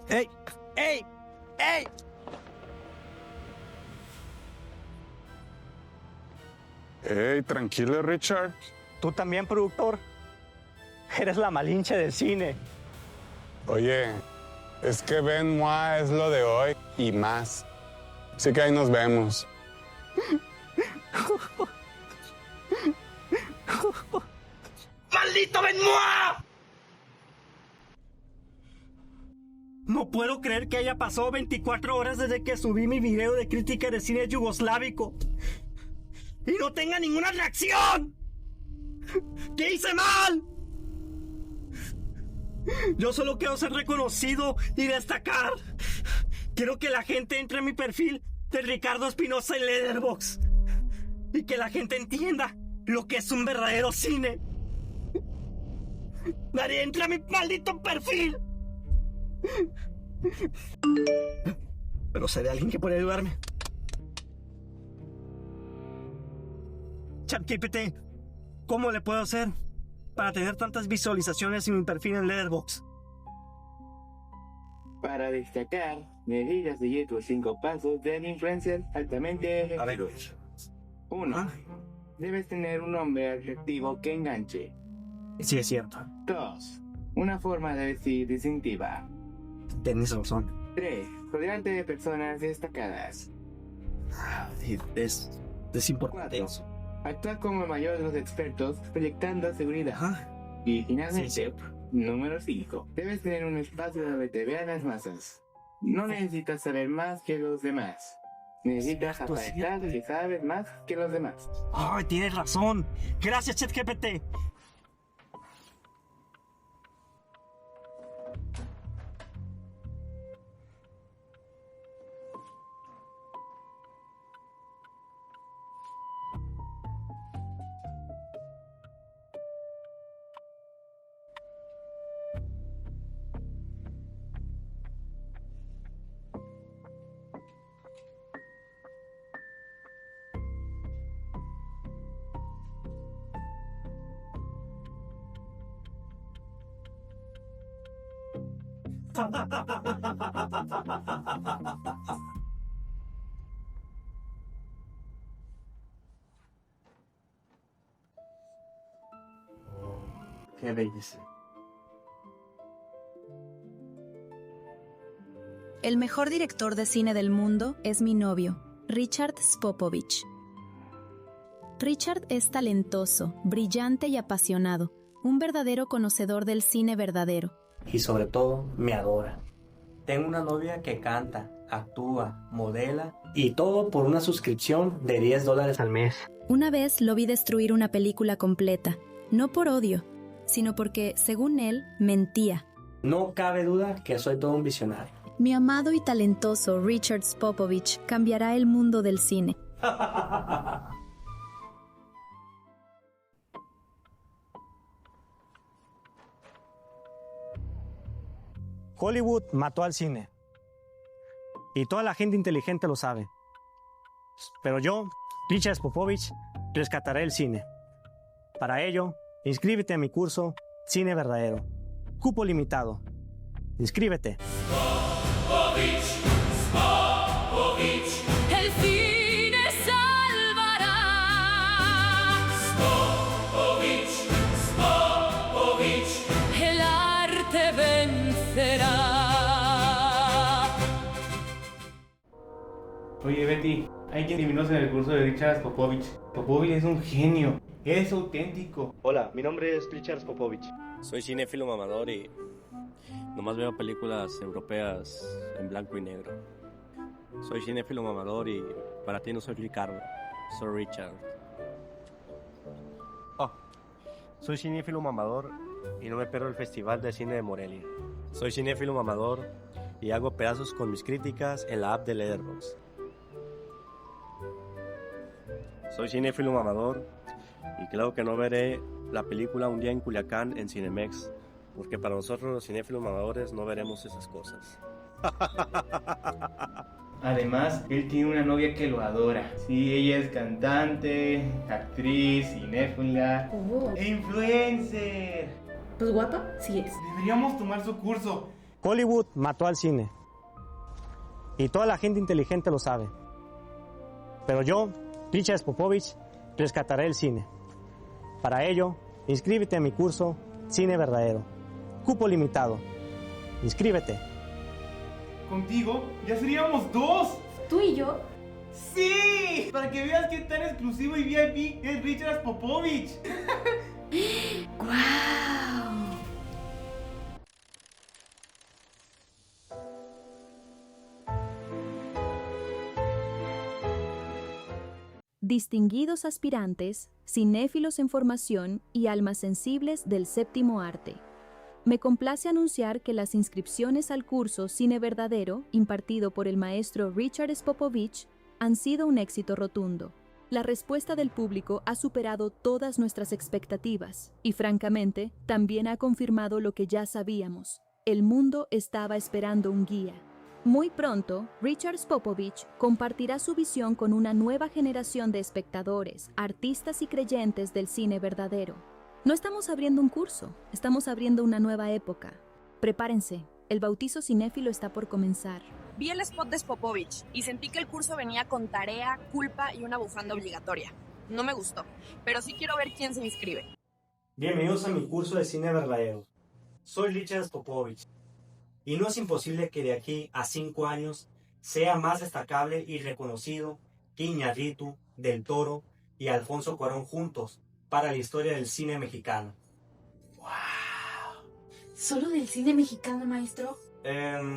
¡Ey! ¡Ey! ¡Ey! Hey, tranquilo, Richard. Tú también, productor. Eres la malinche del cine. Oye, es que Ben Moi es lo de hoy y más. Así que ahí nos vemos. ¡Maldito Ben Moi! No puedo creer que haya pasado 24 horas desde que subí mi video de crítica de cine yugoslávico y no tenga ninguna reacción. ¿Qué hice mal? Yo solo quiero ser reconocido y destacar. Quiero que la gente entre en mi perfil de Ricardo Espinosa en Letterboxd y que la gente entienda lo que es un verdadero cine. Nadie entra a mi maldito perfil. Pero sé de alguien que puede ayudarme. ChatGPT, ¿cómo le puedo hacer para tener tantas visualizaciones en mi perfil en Letterboxd? Para destacar, necesitas seguir tus 5 pasos de un influencer altamente efectivo. 1. Debes tener un nombre atractivo que enganche. Sí, es cierto. 2. Una forma de vestir distintiva. Tienes razón. 3. Rodearte de personas destacadas. Es importante 4. eso. Actuar como el mayor de los expertos, proyectando seguridad. Y finalmente, Sí. número 5. Debes tener un espacio donde te vean las masas. No necesitas saber más que los demás. Necesitas Cierto, aparentar cierto. que sabes más que los demás. Ay, tienes razón. Gracias, ChatGPT. Qué belleza. El mejor director de cine del mundo es mi novio, Richard Spopovich. Richard es talentoso, brillante y apasionado, un verdadero conocedor del cine verdadero. Y sobre todo, me adora. Tengo una novia que canta, actúa, modela y todo por una suscripción de $10 al mes. Una vez lo vi destruir una película completa, no por odio, sino porque, según él, mentía. No cabe duda que soy todo un visionario. Mi amado y talentoso Richard Spopovich cambiará el mundo del cine. Hollywood mató al cine. Y toda la gente inteligente lo sabe. Pero yo, Richard Spopovich, rescataré el cine. Para ello, inscríbete a mi curso Cine Verdadero. Cupo limitado. Inscríbete. El cine salvará. El arte vencerá. Oye, Betty, hay quien adivinó en el curso de Richard Spopovich. Spopovich es un genio. Es auténtico. Hola, mi nombre es Richard Spopovich. Soy cinéfilo mamador y nomás veo películas europeas en blanco y negro. Soy cinéfilo mamador y para ti no soy Ricardo, soy Richard. Soy cinéfilo mamador y no me pierdo el Festival de Cine de Morelia. Soy cinéfilo mamador y hago pedazos con mis críticas en la app de Letterboxd. Soy cinéfilo mamador y claro que no veré la película Un día en Culiacán en Cinemex, porque para nosotros los cinéfilos mamadores no veremos esas cosas. Además, él tiene una novia que lo adora. Sí, ella es cantante, actriz, cinéfila e influencer. Pues guapa, sí es. Deberíamos tomar su curso. Hollywood mató al cine. Y toda la gente inteligente lo sabe. Pero yo, Richard Spopovich, rescataré el cine. Para ello, inscríbete a mi curso Cine Verdadero. Cupo limitado. Inscríbete. Contigo ya seríamos 2. ¿Tú y yo? ¡Sí! Para que veas qué tan exclusivo y VIP es Richard Spopovich. ¡Guau! Distinguidos aspirantes, cinéfilos en formación y almas sensibles del séptimo arte. Me complace anunciar que las inscripciones al curso Cine Verdadero, impartido por el maestro Richard Spopovich, han sido un éxito rotundo. La respuesta del público ha superado todas nuestras expectativas y, francamente, también ha confirmado lo que ya sabíamos. El mundo estaba esperando un guía. Muy pronto, Richard Spopovich compartirá su visión con una nueva generación de espectadores, artistas y creyentes del cine verdadero. No estamos abriendo un curso, estamos abriendo una nueva época. Prepárense, el bautizo cinéfilo está por comenzar. Vi el spot de Spopovich y sentí que el curso venía con tarea, culpa y una bufanda obligatoria. No me gustó, pero sí quiero ver quién se inscribe. Bienvenidos a mi curso de cine verdadero. Soy Richard Spopovich. Y no es imposible que de aquí a 5 años sea más destacable y reconocido que Iñárritu, Del Toro y Alfonso Cuarón juntos para la historia del cine mexicano. ¡Wow! ¿Solo del cine mexicano, maestro?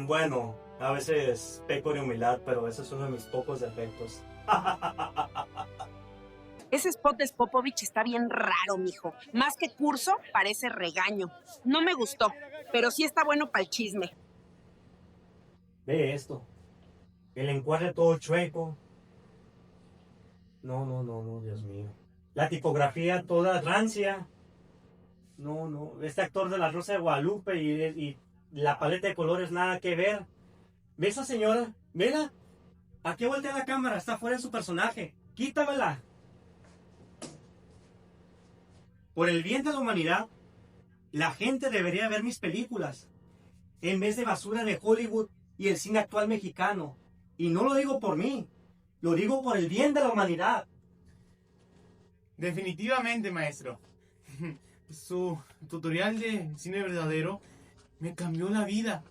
Bueno, a veces peco de humildad, pero ese es uno de mis pocos defectos. Ese spot de Spopovich está bien raro, mijo. Más que curso, parece regaño. No me gustó, pero sí está bueno para el chisme. Ve esto. El encuadre todo chueco. No, Dios mío. La tipografía toda rancia. No. Este actor de La Rosa de Guadalupe y la paleta de colores nada que ver. ¿Ve esa señora? ¿Vela? ¿A qué voltea la cámara? Está fuera de su personaje. Quítamela. Por el bien de la humanidad, la gente debería ver mis películas en vez de basura de Hollywood y el cine actual mexicano. Y no lo digo por mí, lo digo por el bien de la humanidad. Definitivamente, maestro. Su tutorial de cine verdadero me cambió la vida.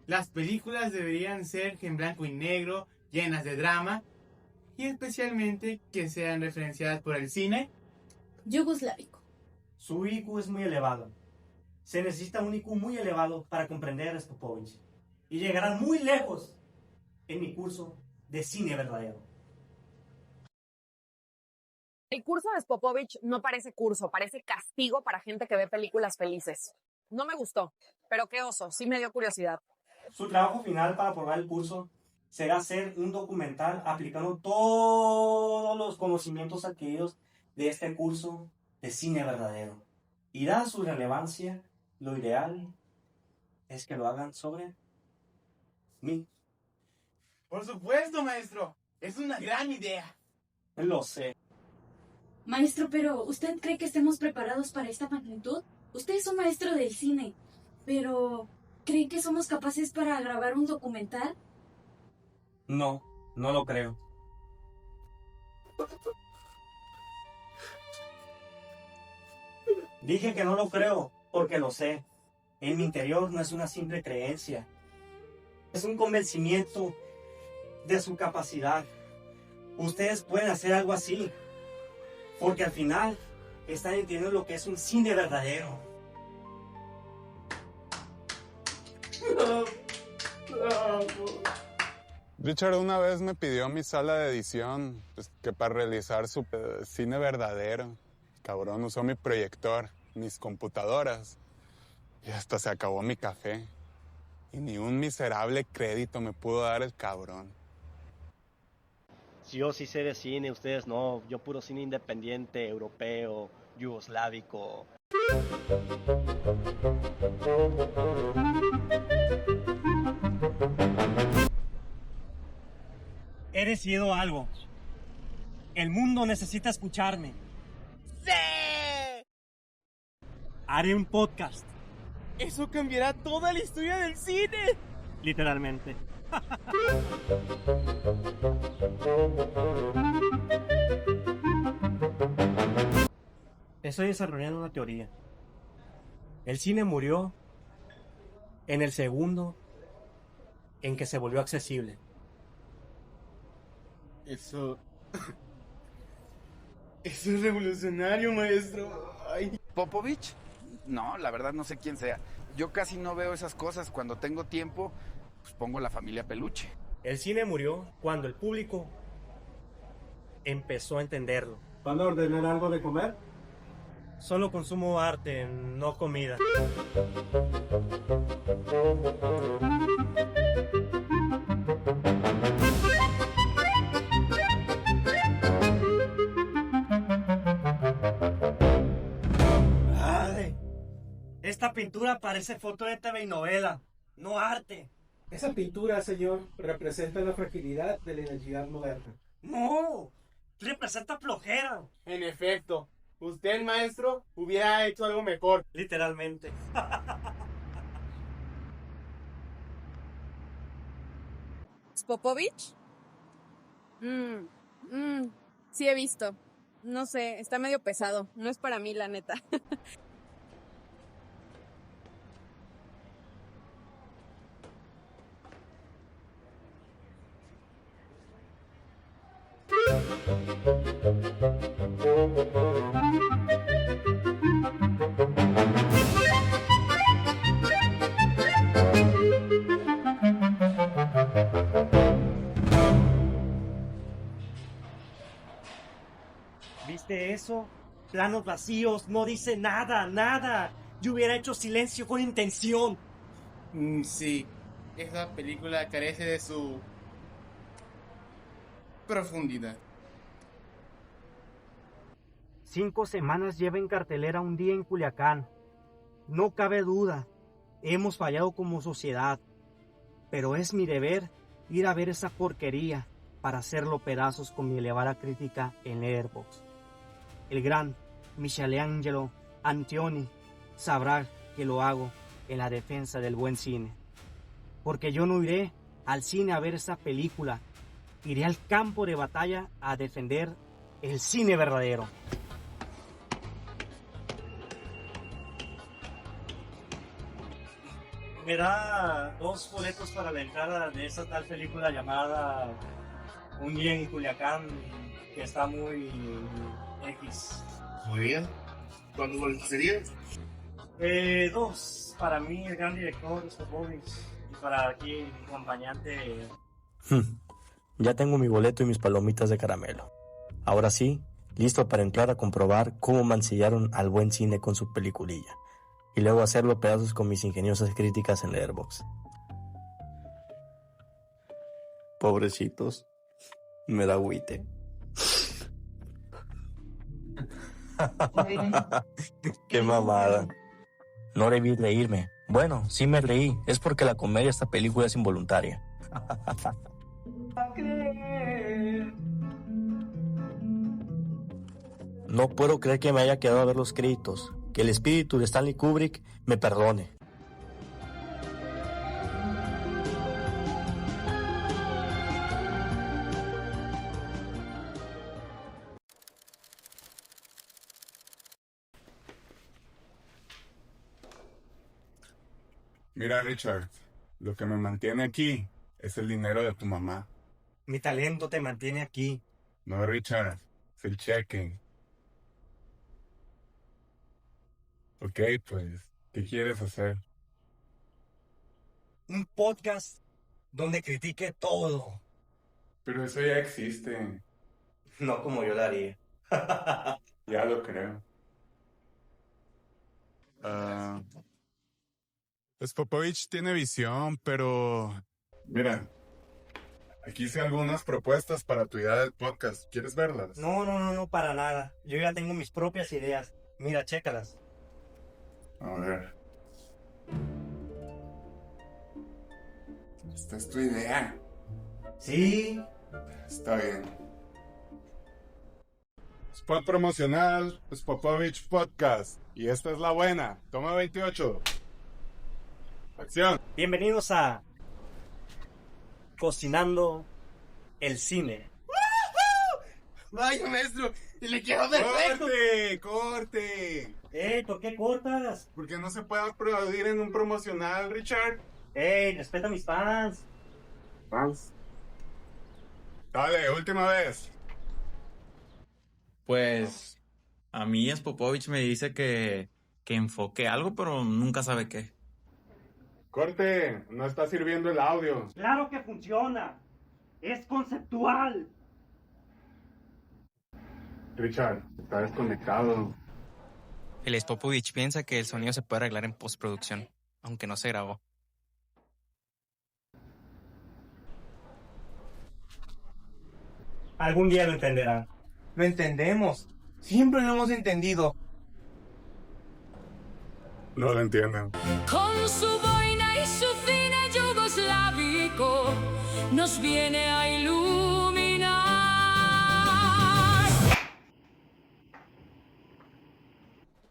Las películas deberían ser en blanco y negro, llenas de drama, y especialmente que sean referenciadas por el cine yugoslávico. Su IQ es muy elevado. Se necesita un IQ muy elevado para comprender a Spopovich. Y llegarán muy lejos en mi curso de cine verdadero. El curso de Spopovich no parece curso, parece castigo para gente que ve películas felices. No me gustó, pero qué oso, sí me dio curiosidad. Su trabajo final para aprobar el curso será hacer un documental aplicando todos los conocimientos adquiridos de este curso de cine verdadero. Y dada su relevancia, lo ideal es que lo hagan sobre mí. Por supuesto, maestro. Es una gran idea. Lo sé. Maestro, pero ¿usted cree que estemos preparados para esta magnitud? Usted es un maestro del cine, pero ¿cree que somos capaces para grabar un documental? No lo creo. Dije que no lo creo porque lo sé. En mi interior no es una simple creencia. Es un convencimiento de su capacidad. Ustedes pueden hacer algo así. Porque al final están entendiendo lo que es un cine verdadero. Richard una vez me pidió mi sala de edición pues, que para realizar su cine verdadero. Cabrón, usó mi proyector, mis computadoras y hasta se acabó mi café. Y ni un miserable crédito me pudo dar el cabrón. Yo sí sé de cine, ustedes no. Yo puro cine independiente, europeo, yugoslávico. He decidido algo. El mundo necesita escucharme. ¡Sí! Haré un podcast. Eso cambiará toda la historia del cine. Literalmente. Estoy desarrollando una teoría. El cine murió en el segundo en que se volvió accesible. Eso es revolucionario, maestro. Ay. ¿Popovich? No, la verdad no sé quién sea. Yo casi no veo esas cosas. Cuando tengo tiempo, pues pongo La Familia Peluche. El cine murió cuando el público empezó a entenderlo. ¿Van a ordenar algo de comer? Solo consumo arte, no comida. Ay, esta pintura parece foto de TV y novela, no arte. Esa pintura, señor, representa la fragilidad de la identidad moderna. No, representa flojera. En efecto, usted, maestro, hubiera hecho algo mejor. Literalmente. ¿Popovich? Sí he visto. No sé, está medio pesado. No es para mí, la neta. ¿Viste eso? Planos vacíos, no dice nada, nada. Yo hubiera hecho silencio con intención. Sí, esa película carece de su profundidad. 5 semanas lleva en cartelera un día en Culiacán. No cabe duda, hemos fallado como sociedad. Pero es mi deber ir a ver esa porquería para hacerlo pedazos con mi elevada crítica en Letterboxd. El gran Michelangelo Antonioni sabrá que lo hago en la defensa del buen cine. Porque yo no iré al cine a ver esa película. Iré al campo de batalla a defender el cine verdadero. Me da 2 boletos para la entrada de esa tal película llamada Un día en Culiacán, que está muy X. Muy bien. ¿Cuántos boletos serían? 2 para mí, el gran director Popovich, y para aquí mi acompañante. Ya tengo mi boleto y mis palomitas de caramelo. Ahora sí, listo para entrar a comprobar cómo mancillaron al buen cine con su peliculilla, y luego hacerlo pedazos con mis ingeniosas críticas en Letterboxd. Pobrecitos, me da agüite. Qué mamada. No debí reírme. Bueno, sí me reí. Es porque la comedia de esta película es involuntaria. No puedo creer que me haya quedado a ver los créditos. Que el espíritu de Stanley Kubrick me perdone. Mira, Richard, lo que me mantiene aquí es el dinero de tu mamá. Mi talento te mantiene aquí. No, Richard, es el cheque. Ok, pues, ¿qué quieres hacer? Un podcast donde critique todo. Pero eso ya existe. No como yo lo haría. Ya lo creo. Pues Popovich tiene visión, pero... Mira, aquí hice algunas propuestas para tu idea del podcast. ¿Quieres verlas? No, para nada. Yo ya tengo mis propias ideas. Mira, chécalas. A ver. Esta es tu idea. Sí. Está bien. Spot promocional, Popovich Podcast. Y esta es la buena. Toma 28. Acción. Bienvenidos a Cocinando el Cine. Vaya, maestro, le quedó perfecto. ¡Corte! ¿Por qué cortas? ¿Por qué no se puede aplaudir en un promocional, Richard? Respeta a mis fans. Dale, última vez. Pues a mí Spopovich me dice que enfoque algo, pero nunca sabe qué. Corte, no está sirviendo el audio. ¡Claro que funciona! ¡Es conceptual! Richard, está desconectado. El Spopovich piensa que el sonido se puede arreglar en postproducción, aunque no se grabó. Algún día lo entenderán. Lo entendemos. Siempre lo hemos entendido. No lo entienden. Con su boina y su cine yugoslávico nos viene a iluminar.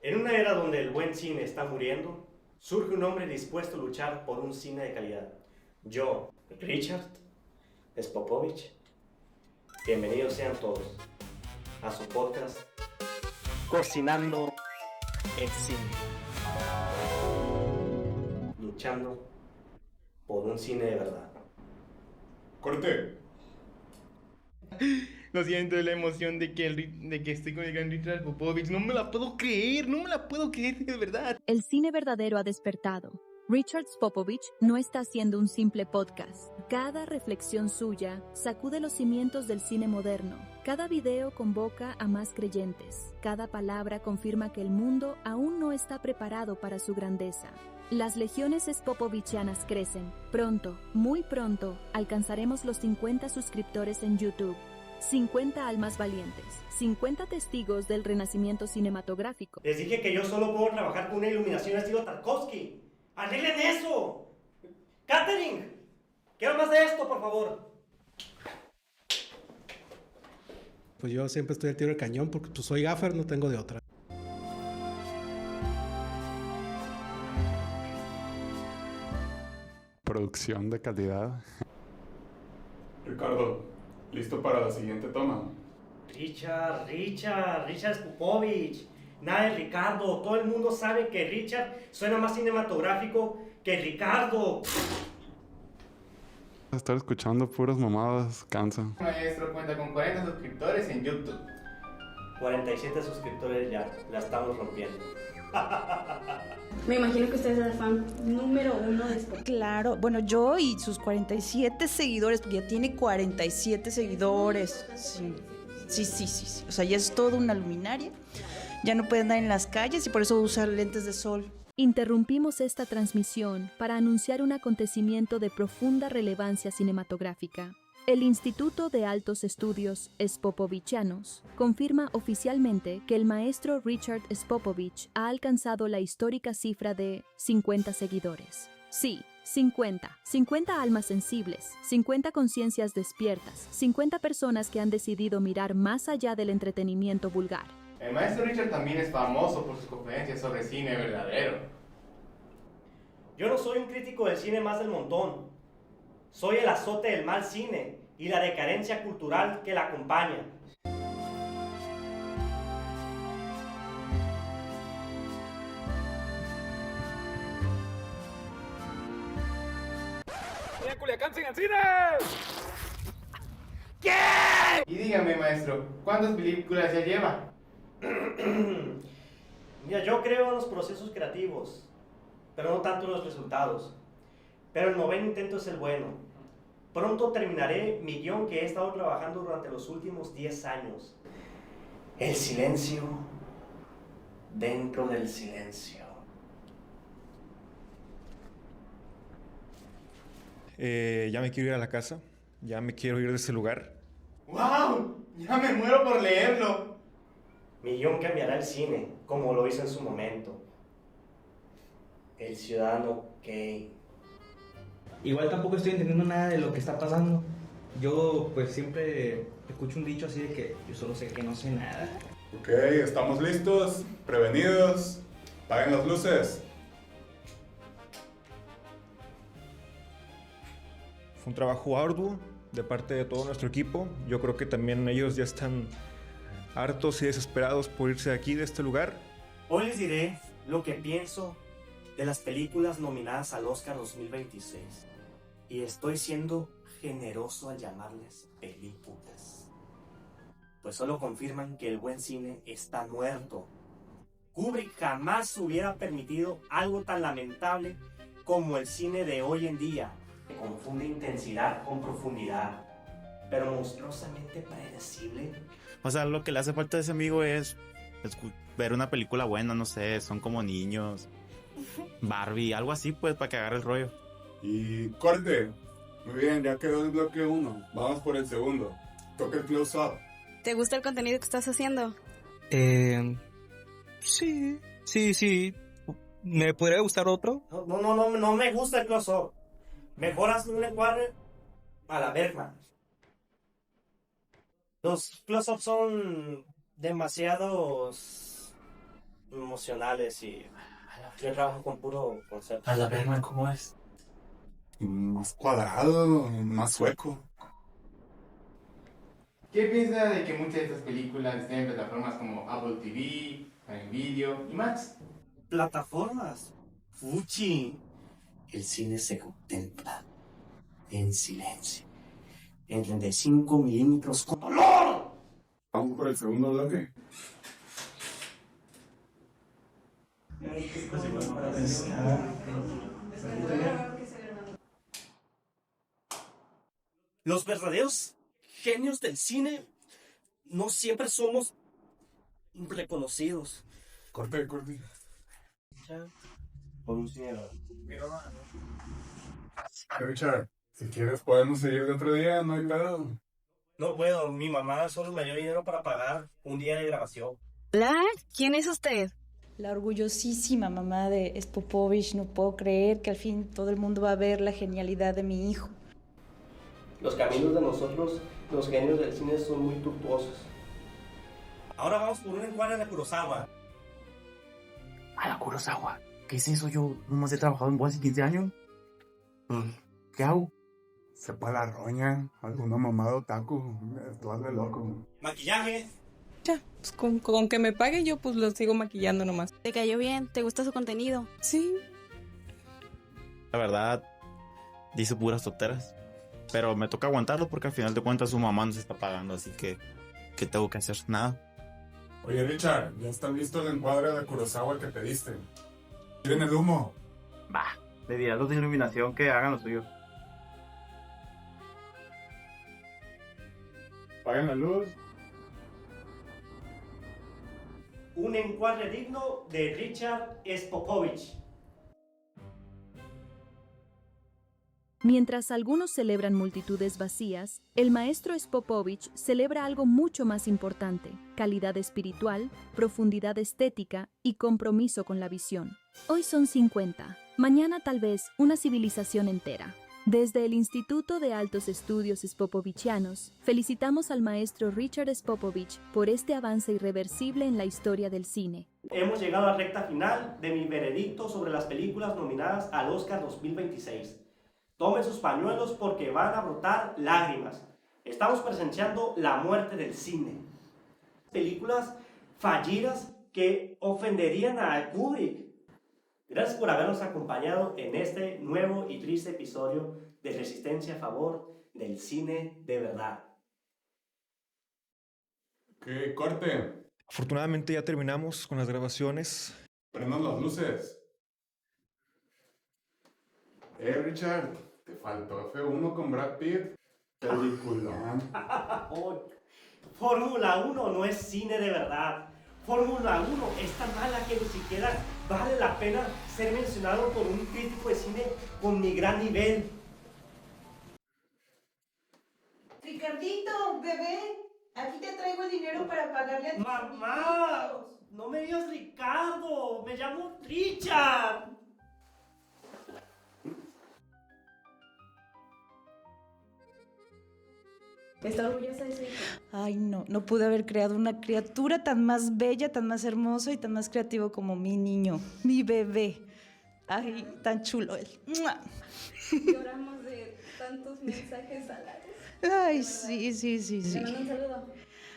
En una era donde el buen cine está muriendo, surge un hombre dispuesto a luchar por un cine de calidad. Yo, Richard Spopovich. Bienvenidos sean todos a su podcast Cocinando el Cine. Luchando por un cine de verdad. Corte. Lo siento, la emoción de que estoy con el gran Richard Spopovich. No me la puedo creer, de verdad. El cine verdadero ha despertado. Richard Spopovich no está haciendo un simple podcast. Cada reflexión suya sacude los cimientos del cine moderno. Cada video convoca a más creyentes. Cada palabra confirma que el mundo aún no está preparado para su grandeza. Las legiones spopovichianas crecen. Pronto, muy pronto, alcanzaremos los 50 suscriptores en YouTube. 50 almas valientes, 50 testigos del renacimiento cinematográfico. Les dije que yo solo puedo trabajar con una iluminación estilo Tarkovsky. ¡Arreglen eso! ¡Catering! Quiero más de esto, por favor. Pues yo siempre estoy al tiro del cañón porque pues soy gaffer, no tengo de otra. Producción de calidad. Ricardo, ¿listo para la siguiente toma? Richard Spopovich. Nada de Ricardo. Todo el mundo sabe que Richard suena más cinematográfico que Ricardo. Estar escuchando puras mamadas cansa. Maestro cuenta con 40 suscriptores en YouTube. 47 suscriptores ya. La estamos rompiendo. Me imagino que usted es el fan número 1 de Spopovich. Claro, bueno, yo y sus 47 seguidores, porque ya tiene 47 seguidores. Sí. O sea, ya es toda una luminaria. Ya no puede andar en las calles y por eso usa lentes de sol. Interrumpimos esta transmisión para anunciar un acontecimiento de profunda relevancia cinematográfica. El Instituto de Altos Estudios Spopovichianos confirma oficialmente que el maestro Richard Spopovich ha alcanzado la histórica cifra de 50 seguidores. Sí, 50. 50 almas sensibles, 50 conciencias despiertas, 50 personas que han decidido mirar más allá del entretenimiento vulgar. El maestro Richard también es famoso por sus conferencias sobre cine verdadero. Yo no soy un crítico del cine más del montón. Soy el azote del mal cine y la decadencia cultural que la acompaña. ¡En Culiacán sigan cine! ¿Qué? Y dígame, maestro, ¿cuántas películas ya lleva? Mira, yo creo en los procesos creativos, pero no tanto en los resultados. Pero el 9º intento es el bueno. Pronto terminaré mi guión que he estado trabajando durante los últimos 10 años. El silencio dentro del silencio. Ya me quiero ir a la casa. Ya me quiero ir de ese lugar. ¡Wow! Ya me muero por leerlo. Mi guión cambiará el cine, como lo hizo en su momento. El ciudadano gay. Igual tampoco estoy entendiendo nada de lo que está pasando. Yo pues siempre escucho un dicho así de que yo solo sé que no sé nada. Ok, estamos listos, prevenidos. Apaguen las luces. Fue un trabajo arduo de parte de todo nuestro equipo. Yo creo que también ellos ya están hartos y desesperados por irse de aquí, de este lugar. Hoy les diré lo que pienso de las películas nominadas al Oscar 2026. Y estoy siendo generoso al llamarles películas. Pues solo confirman que el buen cine está muerto. Kubrick jamás hubiera permitido algo tan lamentable como el cine de hoy en día, que confunde intensidad con profundidad, pero monstruosamente predecible. O sea, lo que le hace falta a ese amigo es ver una película buena, no sé, Son como niños, Barbie, algo así, pues, para que agarre el rollo. Y corte. Muy bien, ya quedó el bloque 1. Vamos por el segundo. Toca el close-up. ¿Te gusta el contenido que estás haciendo? Sí. ¿Me podría gustar otro? No me gusta el close-up. Mejor haz un encuadre a la Bergman. Los close-ups son demasiados emocionales y yo trabajo con puro concepto. ¿A la Bergman cómo es? Más cuadrado, más sueco. ¿Qué piensa de que muchas de estas películas estén en plataformas como Apple TV, Prime Video y más? Plataformas. Fuchi. El cine se contempla en silencio. En 35 milímetros con dolor. Vamos por el segundo bloque. Los verdaderos genios del cine no siempre somos reconocidos. Corte. Por un cine. Richard, si quieres podemos seguir de otro día, no hay pedo. No puedo, mi mamá solo me dio dinero para pagar un día de grabación. ¿La? ¿Quién es usted? La orgullosísima mamá de Spopovich. No puedo creer que al fin todo el mundo va a ver la genialidad de mi hijo. Los caminos de nosotros, los genios del cine, son muy tortuosos. Ahora vamos por un encuadre de Kurosawa. ¿A la Kurosawa? ¿Qué es eso? Yo nomás he trabajado en bodas y 15 años. ¿Qué hago? Sepa la roña, alguna mamada otaku, tú hazle loco. Maquillaje. Ya, pues con que me pague yo pues lo sigo maquillando nomás. ¿Te cayó bien? ¿Te gusta su contenido? Sí. La verdad, dice puras tonteras. Pero me toca aguantarlo porque al final de cuentas su mamá nos está pagando, así que ¿qué tengo que hacer? Nada. Oye Richard, ya está listo el encuadre de Kurosawa que pediste. ¿Quieren el humo? Bah, le diré a los de iluminación que hagan lo suyo. Apaguen la luz. Un encuadre digno de Richard Spopovich. Mientras algunos celebran multitudes vacías, el maestro Spopovich celebra algo mucho más importante: calidad espiritual, profundidad estética y compromiso con la visión. Hoy son 50, mañana tal vez una civilización entera. Desde el Instituto de Altos Estudios Spopovichianos, felicitamos al maestro Richard Spopovich por este avance irreversible en la historia del cine. Hemos llegado a la recta final de mi veredicto sobre las películas nominadas al Oscar 2026. Tomen sus pañuelos porque van a brotar lágrimas. Estamos presenciando la muerte del cine. Películas fallidas que ofenderían a Kubrick. Gracias por habernos acompañado en este nuevo y triste episodio de Resistencia a favor del cine de verdad. ¿Qué corte? Afortunadamente ya terminamos con las grabaciones. Prendan las luces. Richard, te faltó F1 con Brad Pitt. Peliculón. Fórmula 1 no es cine de verdad. Fórmula 1 es tan mala que ni siquiera vale la pena ser mencionado por un crítico de cine con mi gran nivel. Ricardito, bebé, aquí te traigo el dinero para pagarle a tus ¡Mamá! amiguitos. No me digas Ricardo, me llamo Richard. Está orgullosa de su hija. Ay, no pude haber creado una criatura tan más bella, tan más hermosa y tan más creativo como mi niño, mi bebé. Ay, tan chulo él. ¡Mua! Lloramos de tantos mensajes salares. Ay, sí. Le mando un saludo.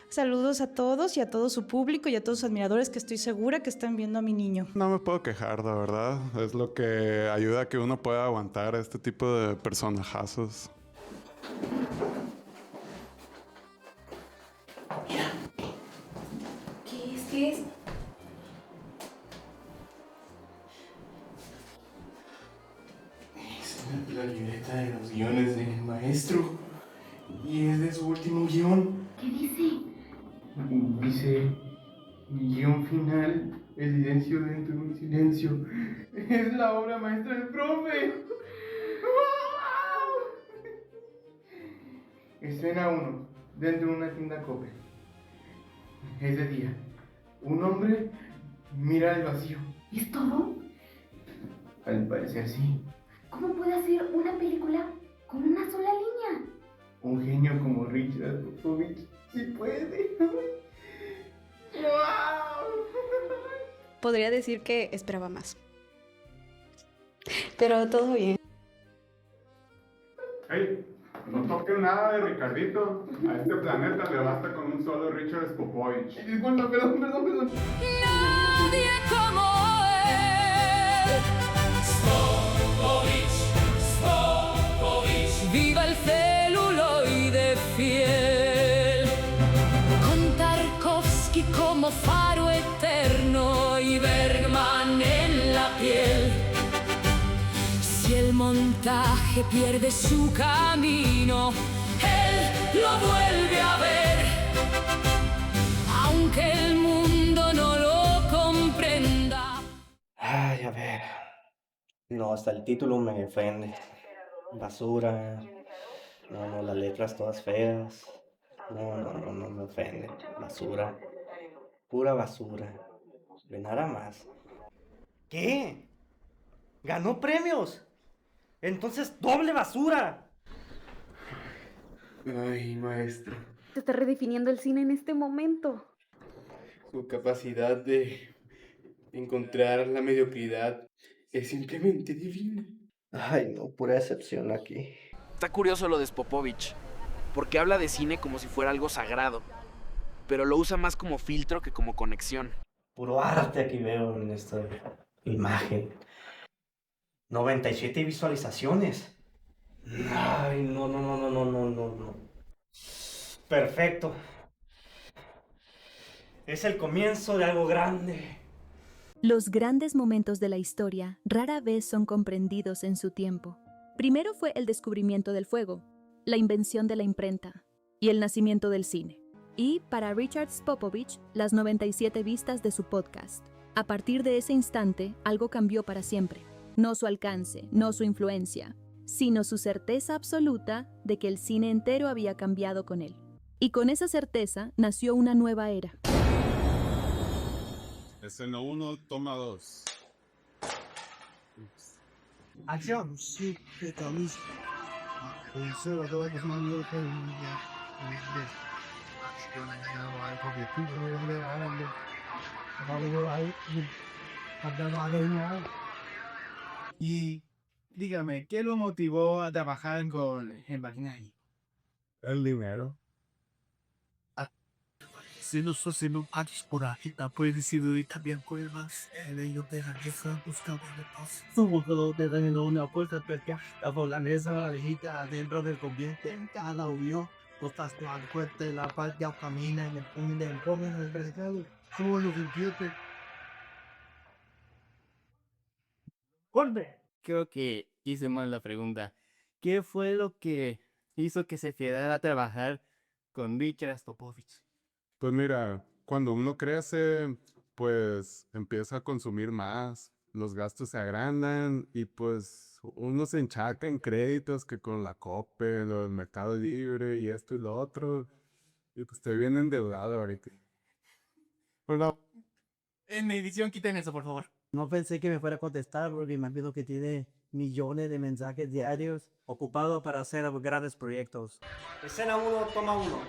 Saludos a todos y a todo su público y a todos sus admiradores que estoy segura que están viendo a mi niño. No me puedo quejar, de verdad. Es lo que ayuda a que uno pueda aguantar este tipo de personajazos. ¿Qué es? Es la libreta de los guiones del maestro. Y es de su último guión. ¿Qué dice? Dice, mi guión final, el silencio dentro de un silencio. Es la obra maestra del profe. Escena 1, dentro de una tienda Coppel. Es de día. Un hombre mira al vacío. ¿Es todo? Al parecer sí. ¿Cómo puede hacer una película con una sola línea? Un genio como Richard Popovich sí puede. Podría decir que esperaba más. Pero todo bien. Hey, no toquen nada de Ricardito. A este planeta le basta con un solo Richard Spopovich. Disculpa, perdón. Nadie como él. Spopovich. Viva el celuloide fiel. Con Tarkovsky como faro eterno y Bergman en la piel. Si el montaje pierde su camino, él lo vuelve a ver. Aunque el mundo no lo comprenda. Ay, a ver. No, hasta el título me ofende. Basura. No, las letras todas feas. No me ofende. Basura. Pura basura. De nada más. ¿Qué? ¿Ganó premios? Entonces, doble basura. Ay, maestro. Se está redefiniendo el cine en este momento. Su capacidad de encontrar la mediocridad es simplemente divina. Ay, no, pura excepción aquí. Está curioso lo de Spopovich, porque habla de cine como si fuera algo sagrado, pero lo usa más como filtro que como conexión. Puro arte aquí veo en esta imagen. 97 visualizaciones. Ay, no. Perfecto. Es el comienzo de algo grande. Los grandes momentos de la historia rara vez son comprendidos en su tiempo. Primero fue el descubrimiento del fuego, la invención de la imprenta y el nacimiento del cine. Y para Richard Spopovich, las 97 vistas de su podcast. A partir de ese instante, algo cambió para siempre. No su alcance, no su influencia, sino su certeza absoluta de que el cine entero había cambiado con él. Y con esa certeza nació una nueva era. Escena 1, toma 2. Acción. Sí, está listo. Y dígame, ¿qué lo motivó a trabajar con el Magnani? El dinero. Si no hacemos antes por agita, puede decidir también con más. Ellos dejan que sean buscados de paz. Somos todos teniendo una puerta pequeña. La volanesa, la viejita adentro del convierte en cada unión. Cosas que dan cuenta de la paz ya camina en el punto del joven en el mercado. ¿Cómo lo entiende? ¡Corte! Creo que hice mal la pregunta. ¿Qué fue lo que hizo que se quedara a trabajar con Richard Spopovich? Pues mira, cuando uno crece, pues empieza a consumir más, los gastos se agrandan y pues uno se enchaca en créditos que con la Coppel o el Mercado Libre y esto y lo otro. Y pues te viene endeudado ahorita. Bueno, en edición quiten eso, por favor. No pensé que me fuera a contestar porque imagino que tiene millones de mensajes diarios ocupado para hacer grandes proyectos. Escena 1, toma 1.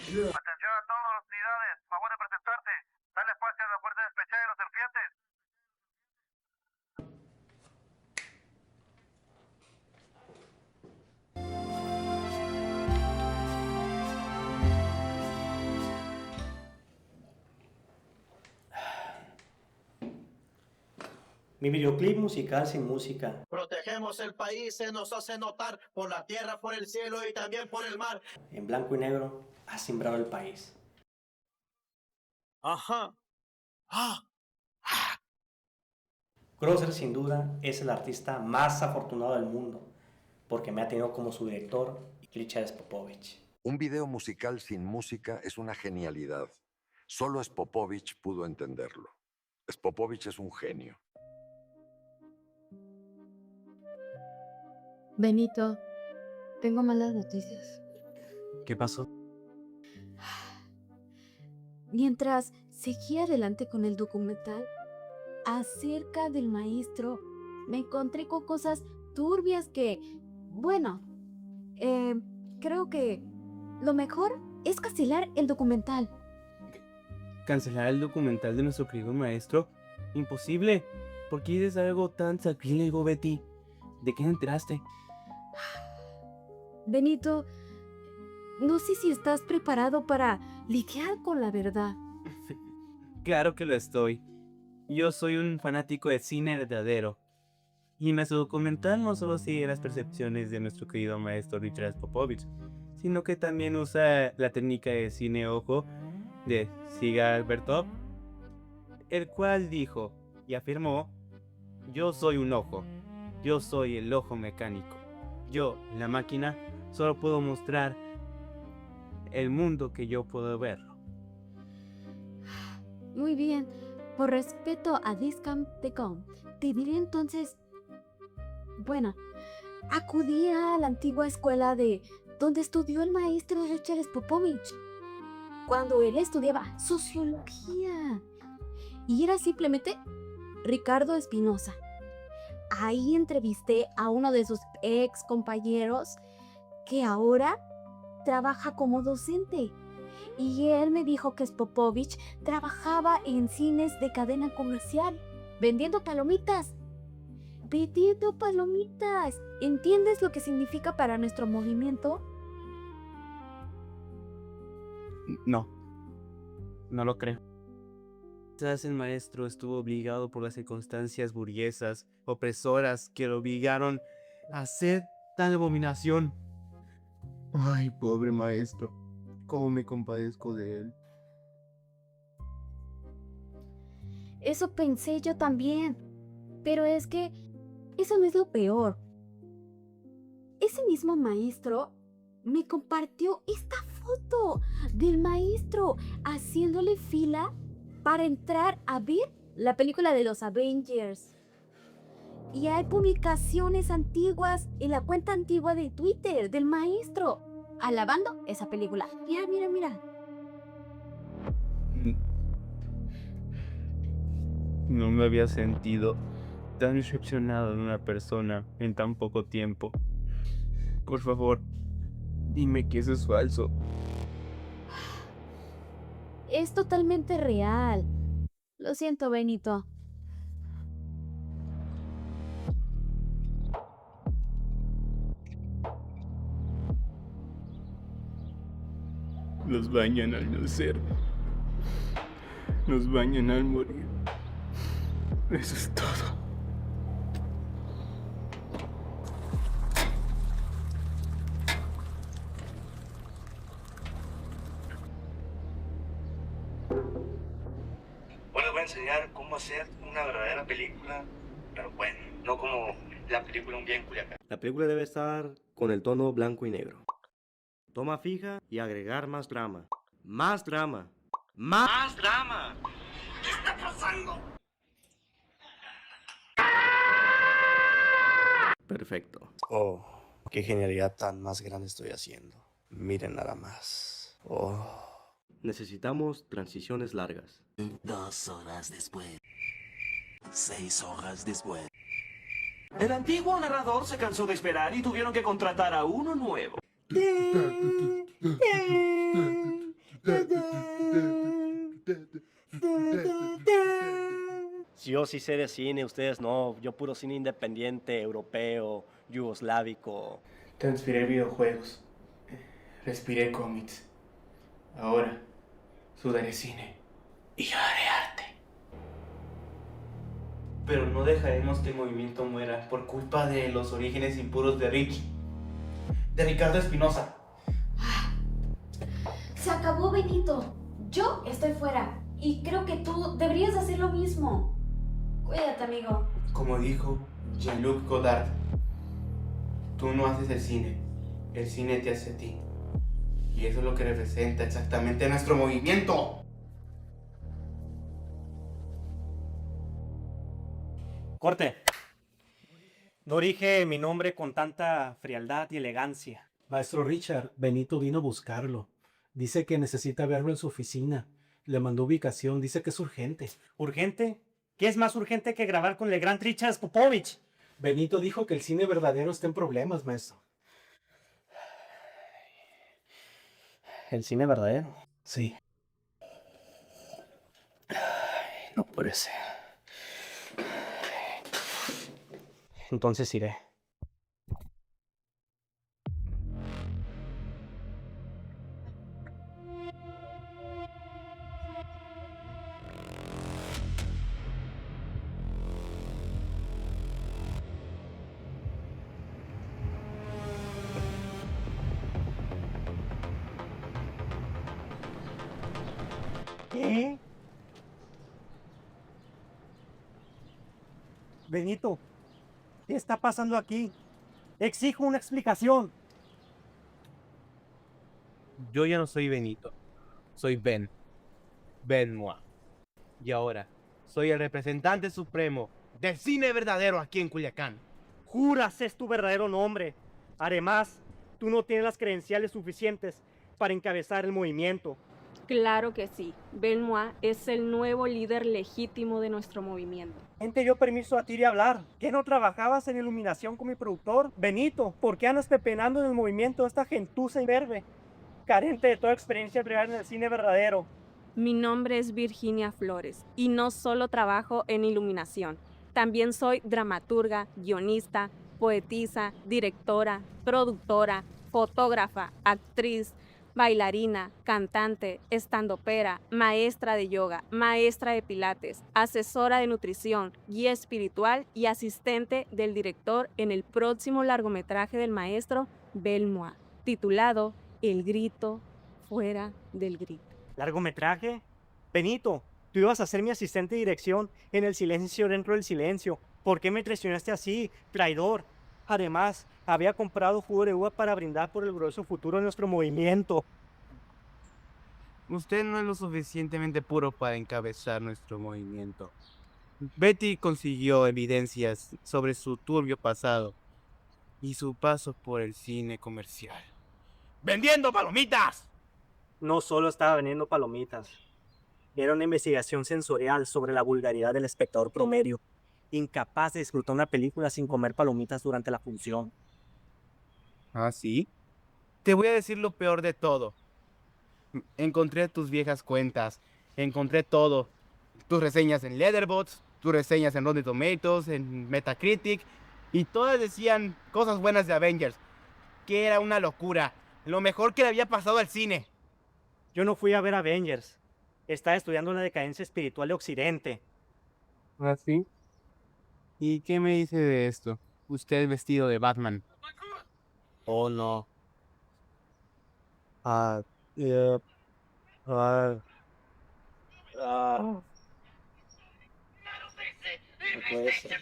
Atención a todas las unidades, favor de presentarse. Dale espacio a la puerta despechada de los serpientes. Mi videoclip musical sin música. Protegemos el país, se nos hace notar por la tierra, por el cielo y también por el mar. En blanco y negro ha sembrado el país. Ajá. Grosser sin duda es el artista más afortunado del mundo porque me ha tenido como su director Ilya Spopovich. Un video musical sin música es una genialidad. Solo Spopovich pudo entenderlo. Spopovich es un genio. Benito, tengo malas noticias. ¿Qué pasó? Mientras seguía adelante con el documental acerca del maestro, me encontré con cosas turbias que, bueno, creo que lo mejor es cancelar el documental. ¿Cancelar el documental de nuestro querido maestro? Imposible. ¿Por qué dices algo tan sacrílego, Betty? ¿De qué te enteraste? Benito, no sé si estás preparado para lidiar con la verdad. Claro que lo estoy. Yo soy un fanático de cine verdadero. Y nuestro documental no solo sigue las percepciones de nuestro querido maestro Richard Spopovich, sino que también usa la técnica de cine ojo de Sigal Bertov, el cual dijo y afirmó: yo soy un ojo, yo soy el ojo mecánico. Yo, la máquina, solo puedo mostrar el mundo que yo puedo verlo. Muy bien, por respeto a Discam.com, te diré entonces, bueno, acudí a la antigua escuela de donde estudió el maestro Richard Spopovich, cuando él estudiaba sociología, y era simplemente Ricardo Espinosa. Ahí entrevisté a uno de sus ex compañeros que ahora trabaja como docente. Y él me dijo que Spopovich trabajaba en cines de cadena comercial, vendiendo palomitas. Vendiendo palomitas. ¿Entiendes lo que significa para nuestro movimiento? No lo creo. Quizás el maestro estuvo obligado por las circunstancias burguesas, opresoras, que lo obligaron a hacer tal abominación. Ay, pobre maestro, cómo me compadezco de él. Eso pensé yo también, pero es que eso no es lo peor. Ese mismo maestro me compartió esta foto del maestro haciéndole fila para entrar a ver la película de los Avengers. Y hay publicaciones antiguas en la cuenta antigua de Twitter del maestro alabando esa película. Mira. No me había sentido tan decepcionado de una persona en tan poco tiempo. Por favor, dime que eso es falso. Es totalmente real. Lo siento, Benito. Nos bañan al nacer. Nos bañan al morir. Eso es todo. Bueno, les voy a enseñar cómo hacer una verdadera película, pero bueno, no como la película Un día en Culiacán. La película debe estar con el tono blanco y negro. Toma fija y agregar más drama. Más drama. ¡Más drama! ¿Qué está pasando? Perfecto. Oh, qué genialidad tan más grande estoy haciendo. Miren nada más. Oh. Necesitamos transiciones largas. 2 horas después. 6 horas después. El antiguo narrador se cansó de esperar y tuvieron que contratar a uno nuevo. Yo sí sé de cine, ustedes no. Yo puro cine independiente, europeo, yugoslávico. Transpiré videojuegos. Respiré cómics. Ahora sudaré cine. Y yo haré arte. Pero no dejaremos que el movimiento muera por culpa de los orígenes impuros de Ricky. De Ricardo Espinosa. Se acabó, Benito. Yo estoy fuera. Y creo que tú deberías hacer lo mismo. Cuídate, amigo. Como dijo Jean-Luc Godard, tú no haces el cine te hace a ti. Y eso es lo que representa exactamente nuestro movimiento. Corte. No dije mi nombre con tanta frialdad y elegancia. Maestro Richard, Benito vino a buscarlo. Dice que necesita verlo en su oficina. Le mandó ubicación, dice que es urgente. ¿Urgente? ¿Qué es más urgente que grabar con el gran Richard Popovich? Benito dijo que el cine verdadero está en problemas, maestro. ¿El cine verdadero? Sí. No puede ser. Entonces iré. ¿Qué? Benito, ¿qué está pasando aquí? Exijo una explicación. Yo ya no soy Benito, soy Ben. Benoit. Y ahora, soy el representante supremo del cine verdadero aquí en Culiacán. Juras es tu verdadero nombre. Además, tú no tienes las credenciales suficientes para encabezar el movimiento. Claro que sí. Benoit es el nuevo líder legítimo de nuestro movimiento. ¿Quién te dio permiso a ti de hablar? ¿Qué no trabajabas en iluminación con mi productor? Benito, ¿por qué andas pepenando en el movimiento de esta gentuza imberbe? Carente de toda experiencia real en el cine verdadero. Mi nombre es Virginia Flores y no solo trabajo en iluminación. También soy dramaturga, guionista, poetisa, directora, productora, fotógrafa, actriz, bailarina, cantante, estandopera, maestra de yoga, maestra de pilates, asesora de nutrición, guía espiritual y asistente del director en el próximo largometraje del maestro Benoit, titulado El grito fuera del grito. ¿Largometraje? Benito, tú ibas a ser mi asistente de dirección en El silencio dentro del silencio. ¿Por qué me traicionaste así, traidor? Además, había comprado jugo de uva para brindar por el grueso futuro de nuestro movimiento. Usted no es lo suficientemente puro para encabezar nuestro movimiento. Betty consiguió evidencias sobre su turbio pasado y su paso por el cine comercial. ¡Vendiendo palomitas! No solo estaba vendiendo palomitas. Era una investigación sensorial sobre la vulgaridad del espectador promedio, incapaz de disfrutar una película sin comer palomitas durante la función. ¿Ah, sí? Te voy a decir lo peor de todo. Encontré tus viejas cuentas, encontré todo. Tus reseñas en Letterboxd, tus reseñas en Rotten Tomatoes, en Metacritic, y todas decían cosas buenas de Avengers, que era una locura, lo mejor que le había pasado al cine. Yo no fui a ver Avengers. Estaba estudiando la decadencia espiritual de Occidente. ¿Ah, sí? ¿Y qué me dice de esto? Usted vestido de Batman. Oh, no. No puede ser.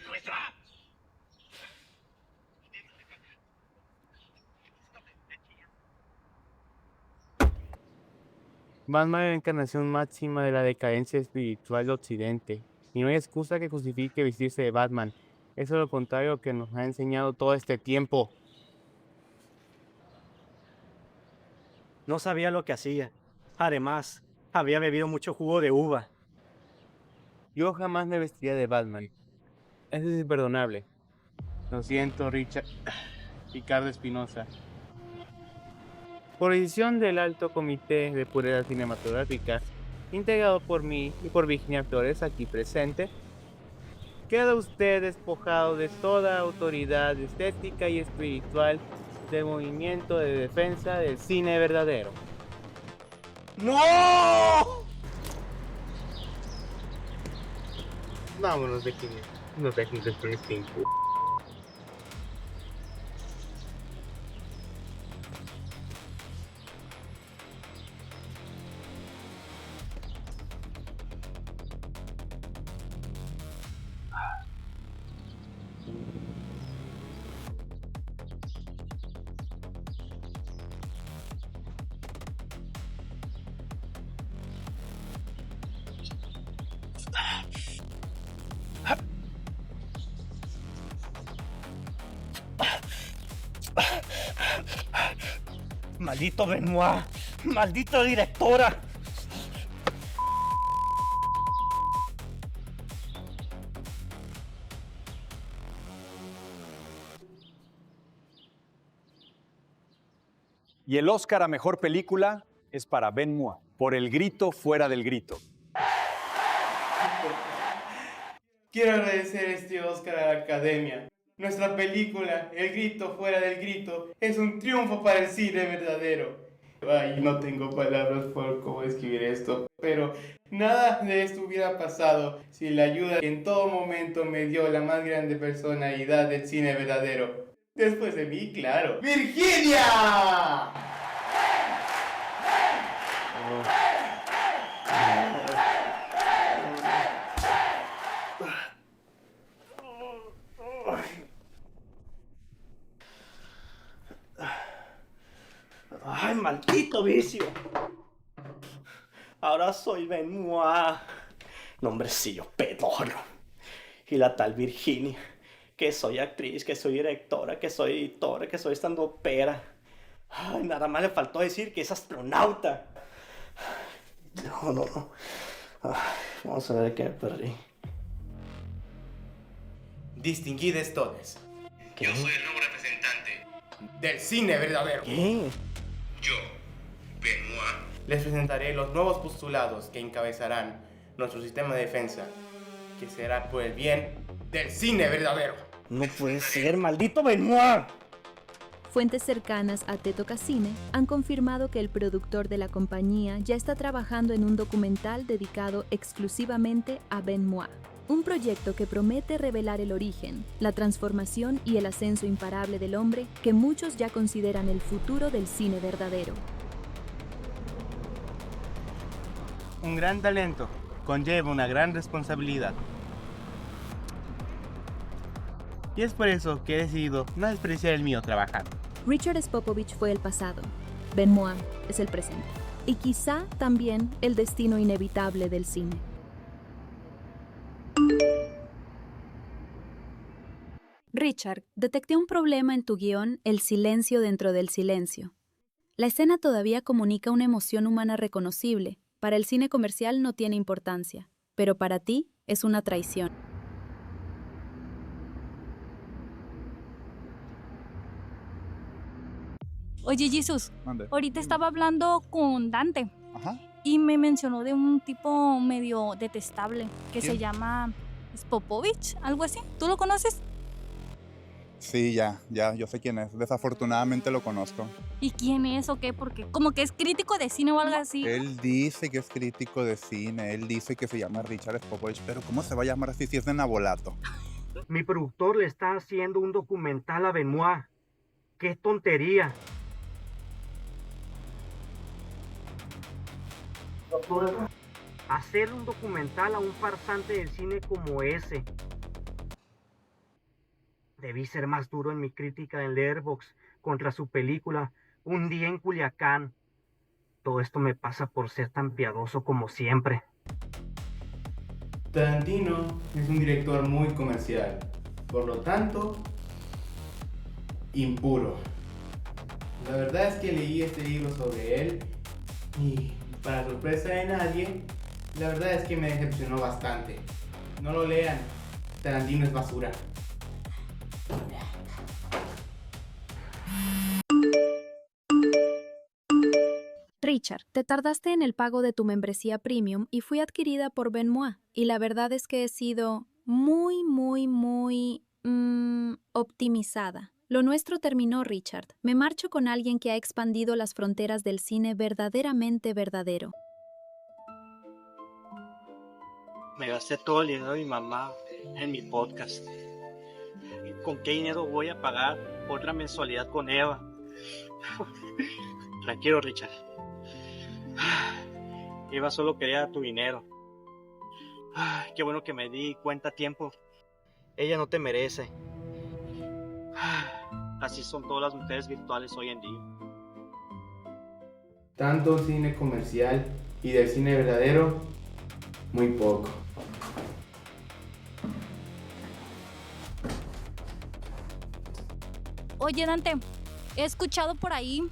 Batman es la encarnación máxima de la decadencia espiritual de Occidente. Y no hay excusa que justifique vestirse de Batman. Eso es lo contrario que nos ha enseñado todo este tiempo. No sabía lo que hacía. Además, había bebido mucho jugo de uva. Yo jamás me vestiría de Batman. Eso es imperdonable. Lo siento, Ricardo Espinosa. por decisión del Alto Comité de Pureza Cinematográfica, integrado por mí y por Virginia Flores, aquí presente, queda usted despojado de toda autoridad estética y espiritual del movimiento de defensa del cine verdadero. ¡No! Vámonos de aquí, nos dejen de tiempo. Maldito Benoit, maldita directora. Y el Oscar a Mejor Película es para Benoit, por El grito fuera del grito. Quiero agradecer este Oscar a la Academia. Nuestra película, El grito fuera del grito, es un triunfo para el cine verdadero. Ay, no tengo palabras por cómo escribir esto, pero nada de esto hubiera pasado sin la ayuda que en todo momento me dio la más grande personalidad del cine verdadero. Después de mí, claro, ¡Virginia! ¡Ay, maldito vicio! Ahora soy Benoit. Nombrecillo pedorro. Y la tal Virginia, que soy actriz, que soy directora, que soy editora, que soy estandopera. Ay, nada más le faltó decir que es astronauta. No. Ay, vamos a ver qué me perdí. Distinguidos todos. ¿Qué? Yo soy el nuevo representante del cine verdadero. ¿Qué? Yo, Benoit, les presentaré los nuevos postulados que encabezarán nuestro sistema de defensa, que será por el bien del cine verdadero. No puede ser, maldito Benoit. Fuentes cercanas a Tetoca Cine han confirmado que el productor de la compañía ya está trabajando en un documental dedicado exclusivamente a Benoit. Un proyecto que promete revelar el origen, la transformación y el ascenso imparable del hombre que muchos ya consideran el futuro del cine verdadero. Un gran talento conlleva una gran responsabilidad. Y es por eso que he decidido no desperdiciar el mío trabajando. Richard Spopovich fue el pasado, Benoit es el presente, y quizá también el destino inevitable del cine. Richard, detecté un problema en tu guión, El silencio dentro del silencio. La escena todavía comunica una emoción humana reconocible. Para el cine comercial no tiene importancia, pero para ti es una traición. Oye, Jesús, Mande. ahorita estaba hablando con Dante Ajá. y me mencionó de un tipo medio detestable que se ¿Quién? llama Spopovich, algo así. ¿Tú lo conoces? Sí, ya, yo sé quién es. Desafortunadamente lo conozco. ¿Y quién es o qué? Porque como que es crítico de cine o algo así. Él dice que es crítico de cine, él dice que se llama Richard Spopovich, pero ¿cómo se va a llamar así si es de Nabolato? Mi productor le está haciendo un documental a Benoit. ¡Qué tontería! Hacer un documental a un farsante del cine como ese. Debí ser más duro en mi crítica en Letterboxd contra su película Un día en Culiacán. Todo esto me pasa por ser tan piadoso como siempre. Tarantino es un director muy comercial, por lo tanto, impuro. La verdad es que leí este libro sobre él y, para sorpresa de nadie, la verdad es que me decepcionó bastante. No lo lean, Tarantino es basura. Richard, te tardaste en el pago de tu membresía premium y fui adquirida por Benmoa. Y la verdad es que he sido muy optimizada. Lo nuestro terminó, Richard. Me marcho con alguien que ha expandido las fronteras del cine verdaderamente verdadero. Me gasté todo el dinero de mi mamá en mi podcast. ¿Con qué dinero voy a pagar otra mensualidad con Eva? Tranquilo, Richard. Eva solo quería tu dinero. Qué bueno que me di cuenta a tiempo. Ella no te merece. Así son todas las mujeres virtuales hoy en día. Tanto cine comercial y del cine verdadero, muy poco. Oye, Dante, he escuchado por ahí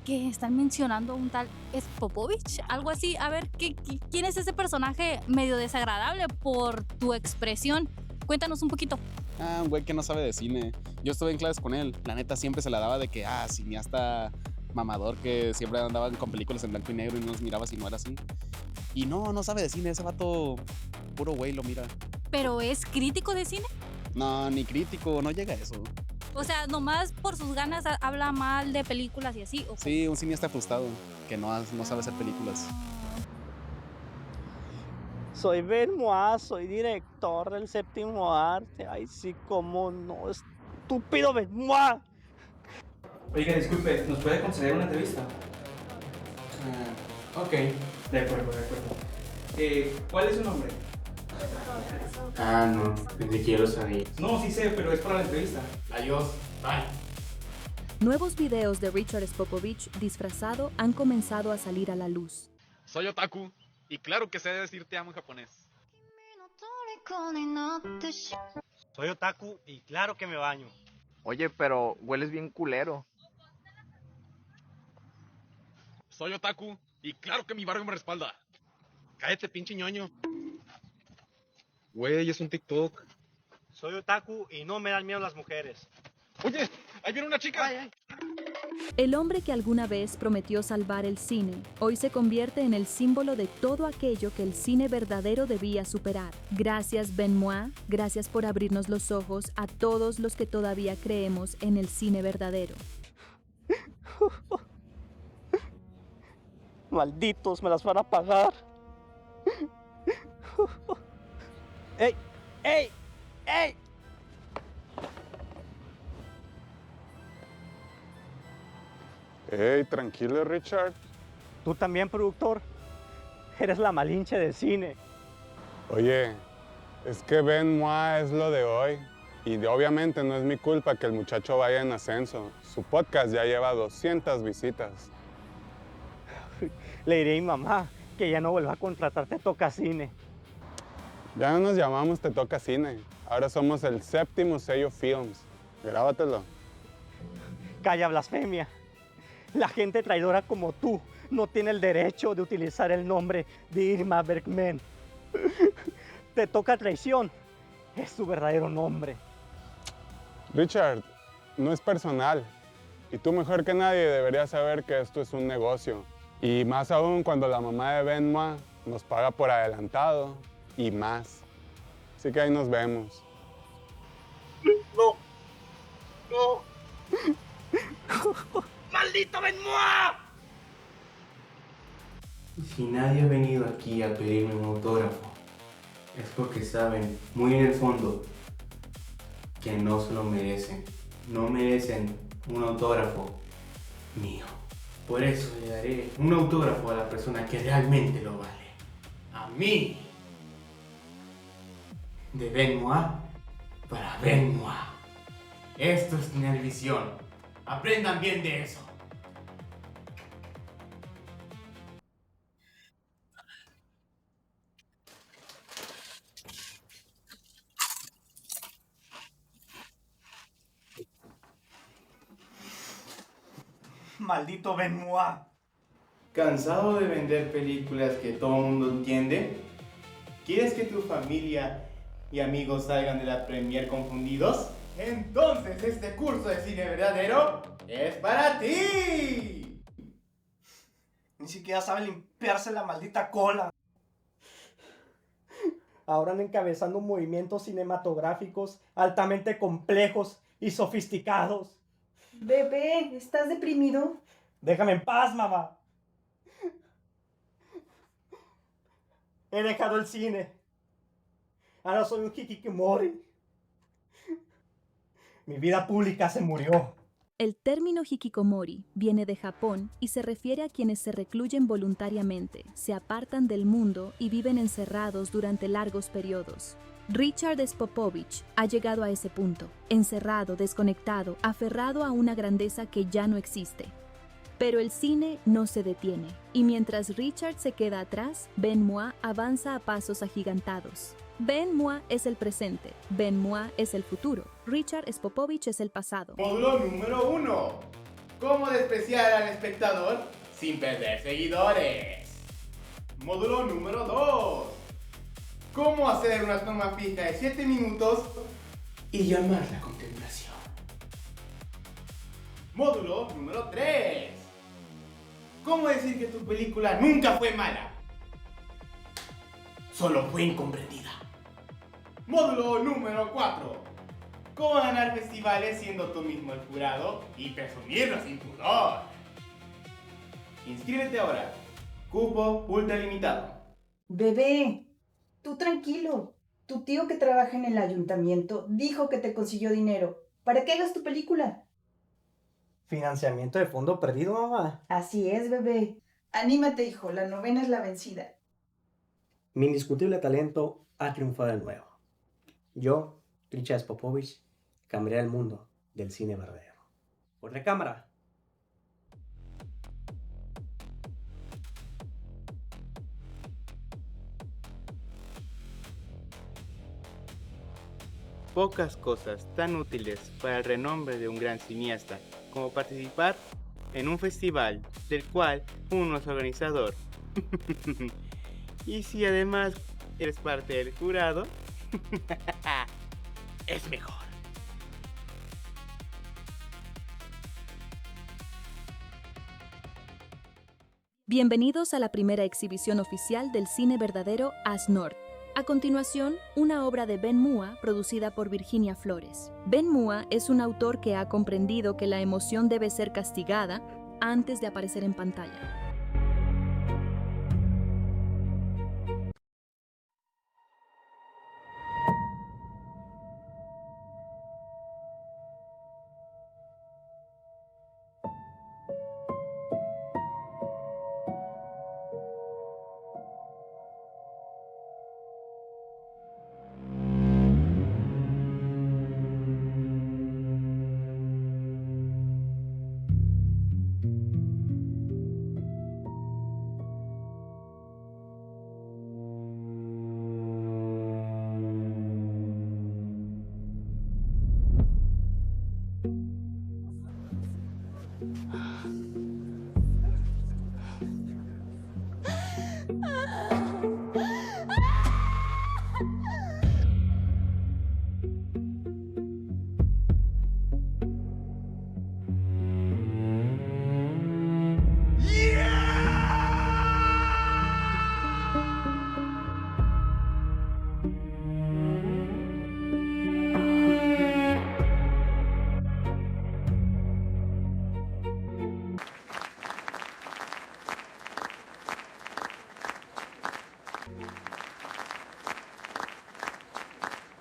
que están mencionando a un tal Spopovich, algo así. A ver, ¿quién es ese personaje medio desagradable por tu expresión? Cuéntanos un poquito. Un güey que no sabe de cine. Yo estuve en clases con él. La neta siempre se la daba de que, cineasta mamador que siempre andaban con películas en blanco y negro y no los miraba si no era así. Y no sabe de cine. Ese vato, puro güey, lo mira. ¿Pero es crítico de cine? No, ni crítico, no llega a eso. O sea, nomás por sus ganas habla mal de películas y así. ¿O sí, un cineasta frustrado que no sabe hacer películas. Soy Benmoa, soy director del Séptimo Arte. Ay, sí, cómo no, estúpido Benmoa. Oiga, disculpe, ¿nos puede conceder una entrevista? Ok. De acuerdo. ¿Cuál es su nombre? No, pensé que yo lo sabía. No, sí sé, pero es para la entrevista. Adiós, bye. Nuevos videos de Richard Spopovich disfrazado han comenzado a salir a la luz. Soy otaku, y claro que sé decir te amo en japonés. Soy otaku, y claro que me baño. Oye, pero hueles bien culero. Soy otaku, y claro que mi barrio me respalda. Cállate, pinche ñoño. Güey, es un TikTok. Soy otaku y no me dan miedo las mujeres. Oye, ahí viene una chica. Ay. El hombre que alguna vez prometió salvar el cine, hoy se convierte en el símbolo de todo aquello que el cine verdadero debía superar. Gracias, Benmoa, gracias por abrirnos los ojos a todos los que todavía creemos en el cine verdadero. Malditos, me las van a pagar. ¡Ey! ¡Ey! ¡Ey! Hey, tranquilo, Richard. Tú también, productor. Eres la malinche del cine. Oye, es que Benmoa es lo de hoy. Y obviamente no es mi culpa que el muchacho vaya en ascenso. Su podcast ya lleva 200 visitas. Le diré a mi mamá que ya no vuelva a contratarte Toca Cine. Ya no nos llamamos Te Toca Cine. Ahora somos el Séptimo Sello Films. Grábatelo. Calla, blasfemia. La gente traidora como tú no tiene el derecho de utilizar el nombre de Irma Bergman. Te Toca Traición. Es su verdadero nombre. Richard, no es personal. Y tú mejor que nadie deberías saber que esto es un negocio. Y más aún cuando la mamá de Benmoa nos paga por adelantado y más. Así que ahí nos vemos. No. ¡Maldito Benmoa! Si nadie ha venido aquí a pedirme un autógrafo, es porque saben muy en el fondo que no se lo merecen. No merecen un autógrafo mío. Por eso le daré un autógrafo a la persona que realmente lo vale. A mí. De Benmoa para Benmoa. Esto es Cinevisión. Aprendan bien de eso. Maldito Benmoa. ¿Cansado de vender películas que todo el mundo entiende? ¿Quieres que tu familia y amigos salgan de la premier confundidos? Entonces este curso de cine verdadero es para ti. Ni siquiera sabe limpiarse la maldita cola. Ahora anda encabezando movimientos cinematográficos altamente complejos y sofisticados. Bebé, ¿estás deprimido? Déjame en paz, mamá. He dejado el cine. Ahora soy un hikikomori. Mi vida pública se murió. El término hikikomori viene de Japón y se refiere a quienes se recluyen voluntariamente, se apartan del mundo y viven encerrados durante largos periodos. Richard Spopovich ha llegado a ese punto, encerrado, desconectado, aferrado a una grandeza que ya no existe. Pero el cine no se detiene, y mientras Richard se queda atrás, Ben-Moi avanza a pasos agigantados. Ben-Moi es el presente, Ben-Moi es el futuro, Richard Spopovich es el pasado. Módulo número 1. ¿Cómo despreciar al espectador sin perder seguidores? Módulo número 2. ¿Cómo hacer una toma fija de 7 minutos y llamar la contemplación? Módulo número 3. ¿Cómo decir que tu película nunca fue mala? Solo fue incomprendida. Módulo número 4. ¿Cómo ganar festivales siendo tú mismo el jurado y presumirlo sin pudor? Inscríbete ahora. Cupo ultra limitado. Bebé, tú tranquilo. Tu tío que trabaja en el ayuntamiento dijo que te consiguió dinero para que hagas tu película. ¿Financiamiento de fondo perdido, mamá? Así es, bebé. Anímate, hijo. La 9ª es la vencida. Mi indiscutible talento ha triunfado de nuevo. Yo, Richard Spopovich, cambiaré el mundo del cine verdadero. Por la cámara. Pocas cosas tan útiles para el renombre de un gran cineasta como participar en un festival del cual uno es organizador. Y si además eres parte del jurado, es mejor. Bienvenidos a la primera exhibición oficial del cine verdadero As North. A continuación, una obra de Ben-Moi producida por Virginia Flores. Ben-Moi es un autor que ha comprendido que la emoción debe ser castigada antes de aparecer en pantalla.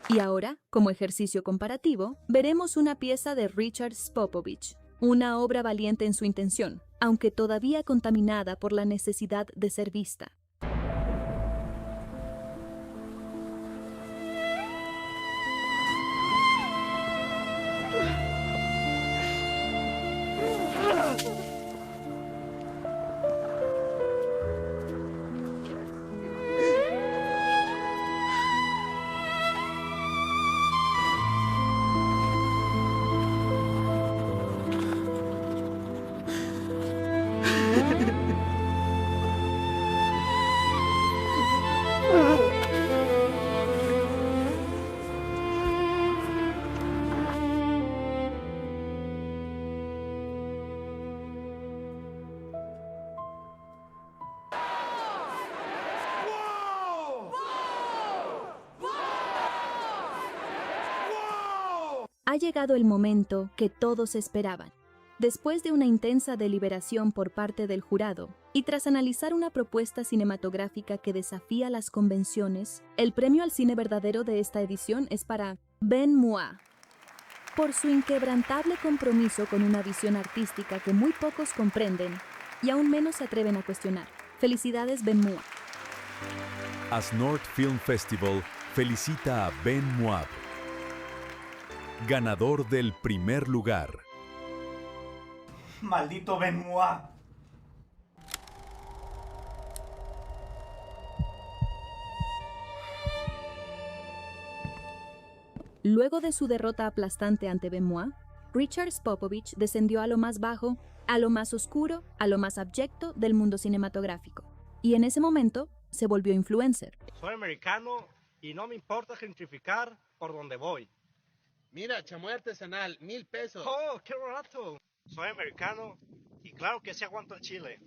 Y ahora, como ejercicio comparativo, veremos una pieza de Richard Spopovich, una obra valiente en su intención, aunque todavía contaminada por la necesidad de ser vista. Ha llegado el momento que todos esperaban. Después de una intensa deliberación por parte del jurado y tras analizar una propuesta cinematográfica que desafía las convenciones, el premio al cine verdadero de esta edición es para Ben Mua. Por su inquebrantable compromiso con una visión artística que muy pocos comprenden y aún menos se atreven a cuestionar. Felicidades, Ben Mua. Asnord Film Festival felicita a Ben Moab, ganador del primer lugar. Maldito Ben Mua. Luego de su derrota aplastante ante Ben Mua, Richard Spopovich descendió a lo más bajo, a lo más oscuro, a lo más abyecto del mundo cinematográfico. Y en ese momento se volvió influencer. Soy americano y no me importa gentrificar por donde voy. Mira, chamoy artesanal, 1,000 pesos. ¡Oh, qué barato! Soy americano y claro que sí aguanto el chile.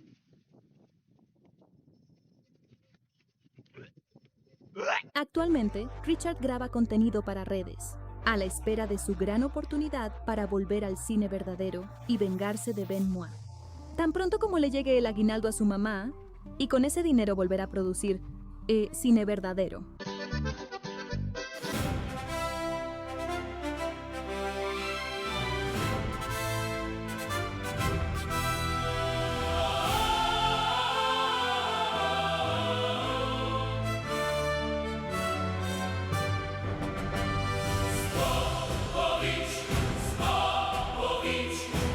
Actualmente, Richard graba contenido para redes, a la espera de su gran oportunidad para volver al cine verdadero y vengarse de Ben Mua. Tan pronto como le llegue el aguinaldo a su mamá, y con ese dinero volver a producir cine verdadero.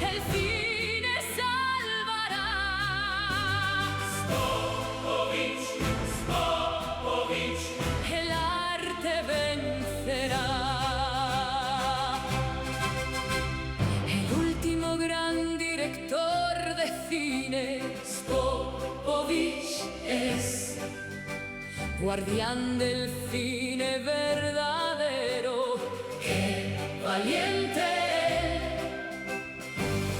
El cine salvará. Spopovich, el arte vencerá. El último gran director de cine, Spopovich, es guardián del cine verdadero. ¡Qué valiente!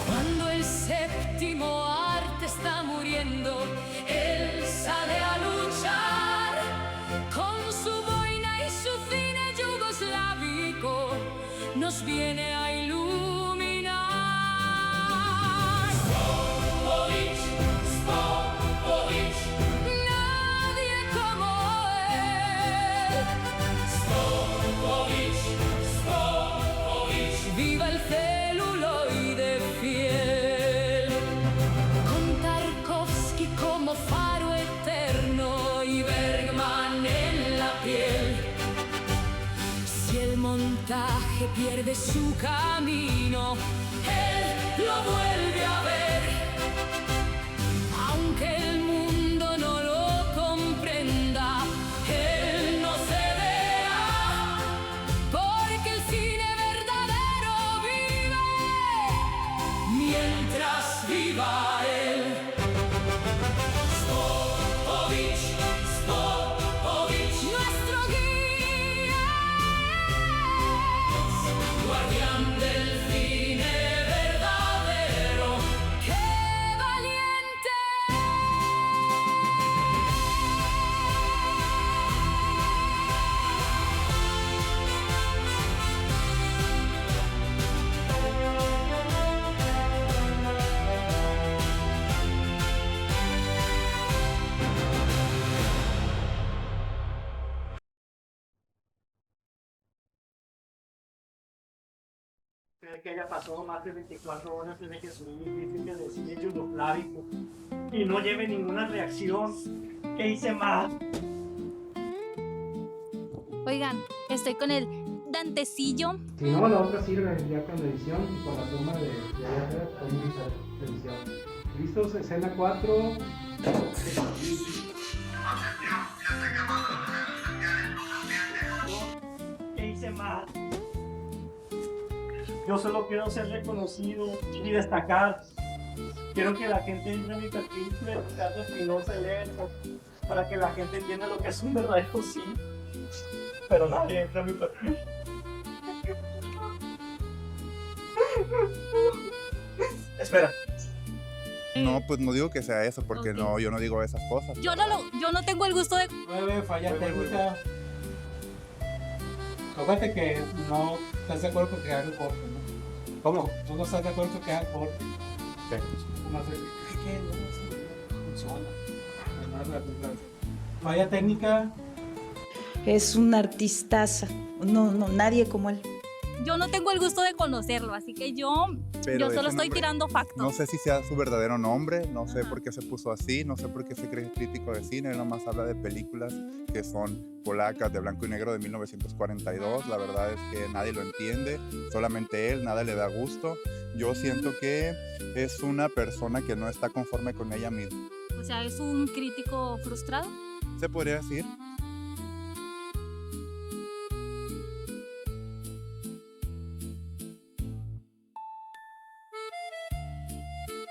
Cuando el séptimo arte está muriendo, él sale a luchar con su boina y su cine yugoslávico, nos viene a iluminar. Spopovich, Spopovich, nadie como él. Spopovich, Spopovich, viva el celuloide fiel. Con Tarkovsky como faro eterno y Bergman en la piel. Si el montaje pierde su camino, él lo vuelve a ver. Aunque el mundo no lo comprenda, él no cederá, porque el cine verdadero vive mientras viva él. Spopovich, Spopovich, nuestro guía es guardián del cine verdadero. ¡Qué valiente! Que haya pasado más de 24 horas desde que subí mi crítica de cine yugoslávico y no lleve ninguna reacción. ¿Qué hice mal? Oigan, estoy con el Dantecillo. Si no, la otra sirve ya con edición y con la toma de con edición. ¿Listos? Escena 4. ¿Qué hice mal? Yo solo quiero ser reconocido y destacar. Quiero que la gente entre a mi perfil de Ricardo Espinosa Elenco para que la gente entienda lo que es un verdadero cine. Pero nadie entra a mi perfil. Espera. No, pues no digo que sea eso, porque no, yo no digo esas cosas. Yo no tengo el gusto de... 9, falla técnica. Acuérdate que no estás de acuerdo con que hagan corte, ¿no? ¿Cómo? ¿Tú no estás de acuerdo con que hagan corte? No sé, es que no funciona. Falla técnica. Es un artistaza. No, nadie como él. Yo no tengo el gusto de conocerlo, así que yo Pero solo ese estoy nombre, tirando factos. No sé si sea su verdadero nombre, no sé por qué se puso así, no sé por qué se cree crítico de cine, él nomás habla de películas que son polacas de blanco y negro de 1942, la verdad es que nadie lo entiende, solamente él, nada le da gusto. Yo siento que es una persona que no está conforme con ella misma. O sea, ¿es un crítico frustrado? ¿Se podría decir?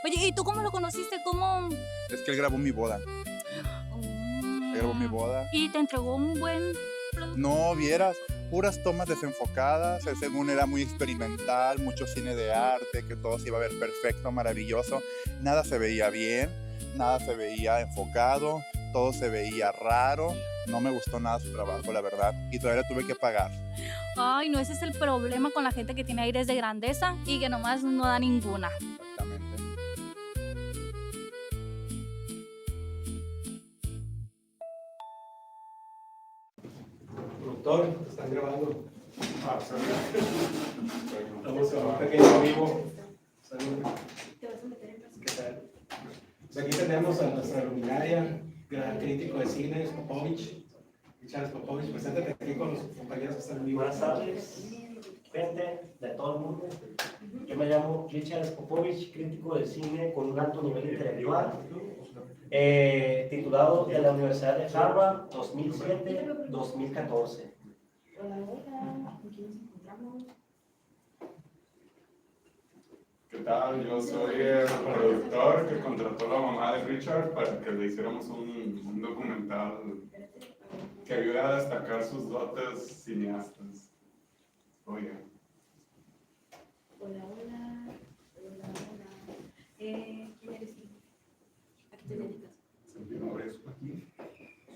Oye, ¿y tú cómo lo conociste? ¿Cómo...? Es que él grabó mi boda. Él grabó mi boda. ¿Y te entregó un buen producto? No, vieras, puras tomas desenfocadas, él según era muy experimental, mucho cine de arte, que todo se iba a ver perfecto, maravilloso, nada se veía bien, nada se veía enfocado, todo se veía raro, no me gustó nada su trabajo, la verdad, y todavía le tuve que pagar. Ay, no, ese es el problema con la gente que tiene aires de grandeza y que nomás no da ninguna. Exactamente. Productor, están grabando. Estamos en un pequeño vivo. Saludos. ¿Qué tal? Pues aquí tenemos a nuestra luminaria, gran crítico de cine, Popovich. Richard Popovich, preséntate aquí con los compañeros que están en vivo. Buenas tardes, gente de todo el mundo. Yo me llamo Richard Popovich, crítico de cine con un alto nivel intelectual, titulado de la Universidad de Harvard 2007-2014. Hola, hola, ¿con quién nos encontramos? ¿Qué tal? Yo soy el productor que contrató a la mamá de Richard para que le hiciéramos un documental que ayude a destacar sus dotes cineastas. Oye. Hola, hola, hola, hola. ¿Quién eres tú? ¿A qué te dedicas? Santiago Abrezo aquí.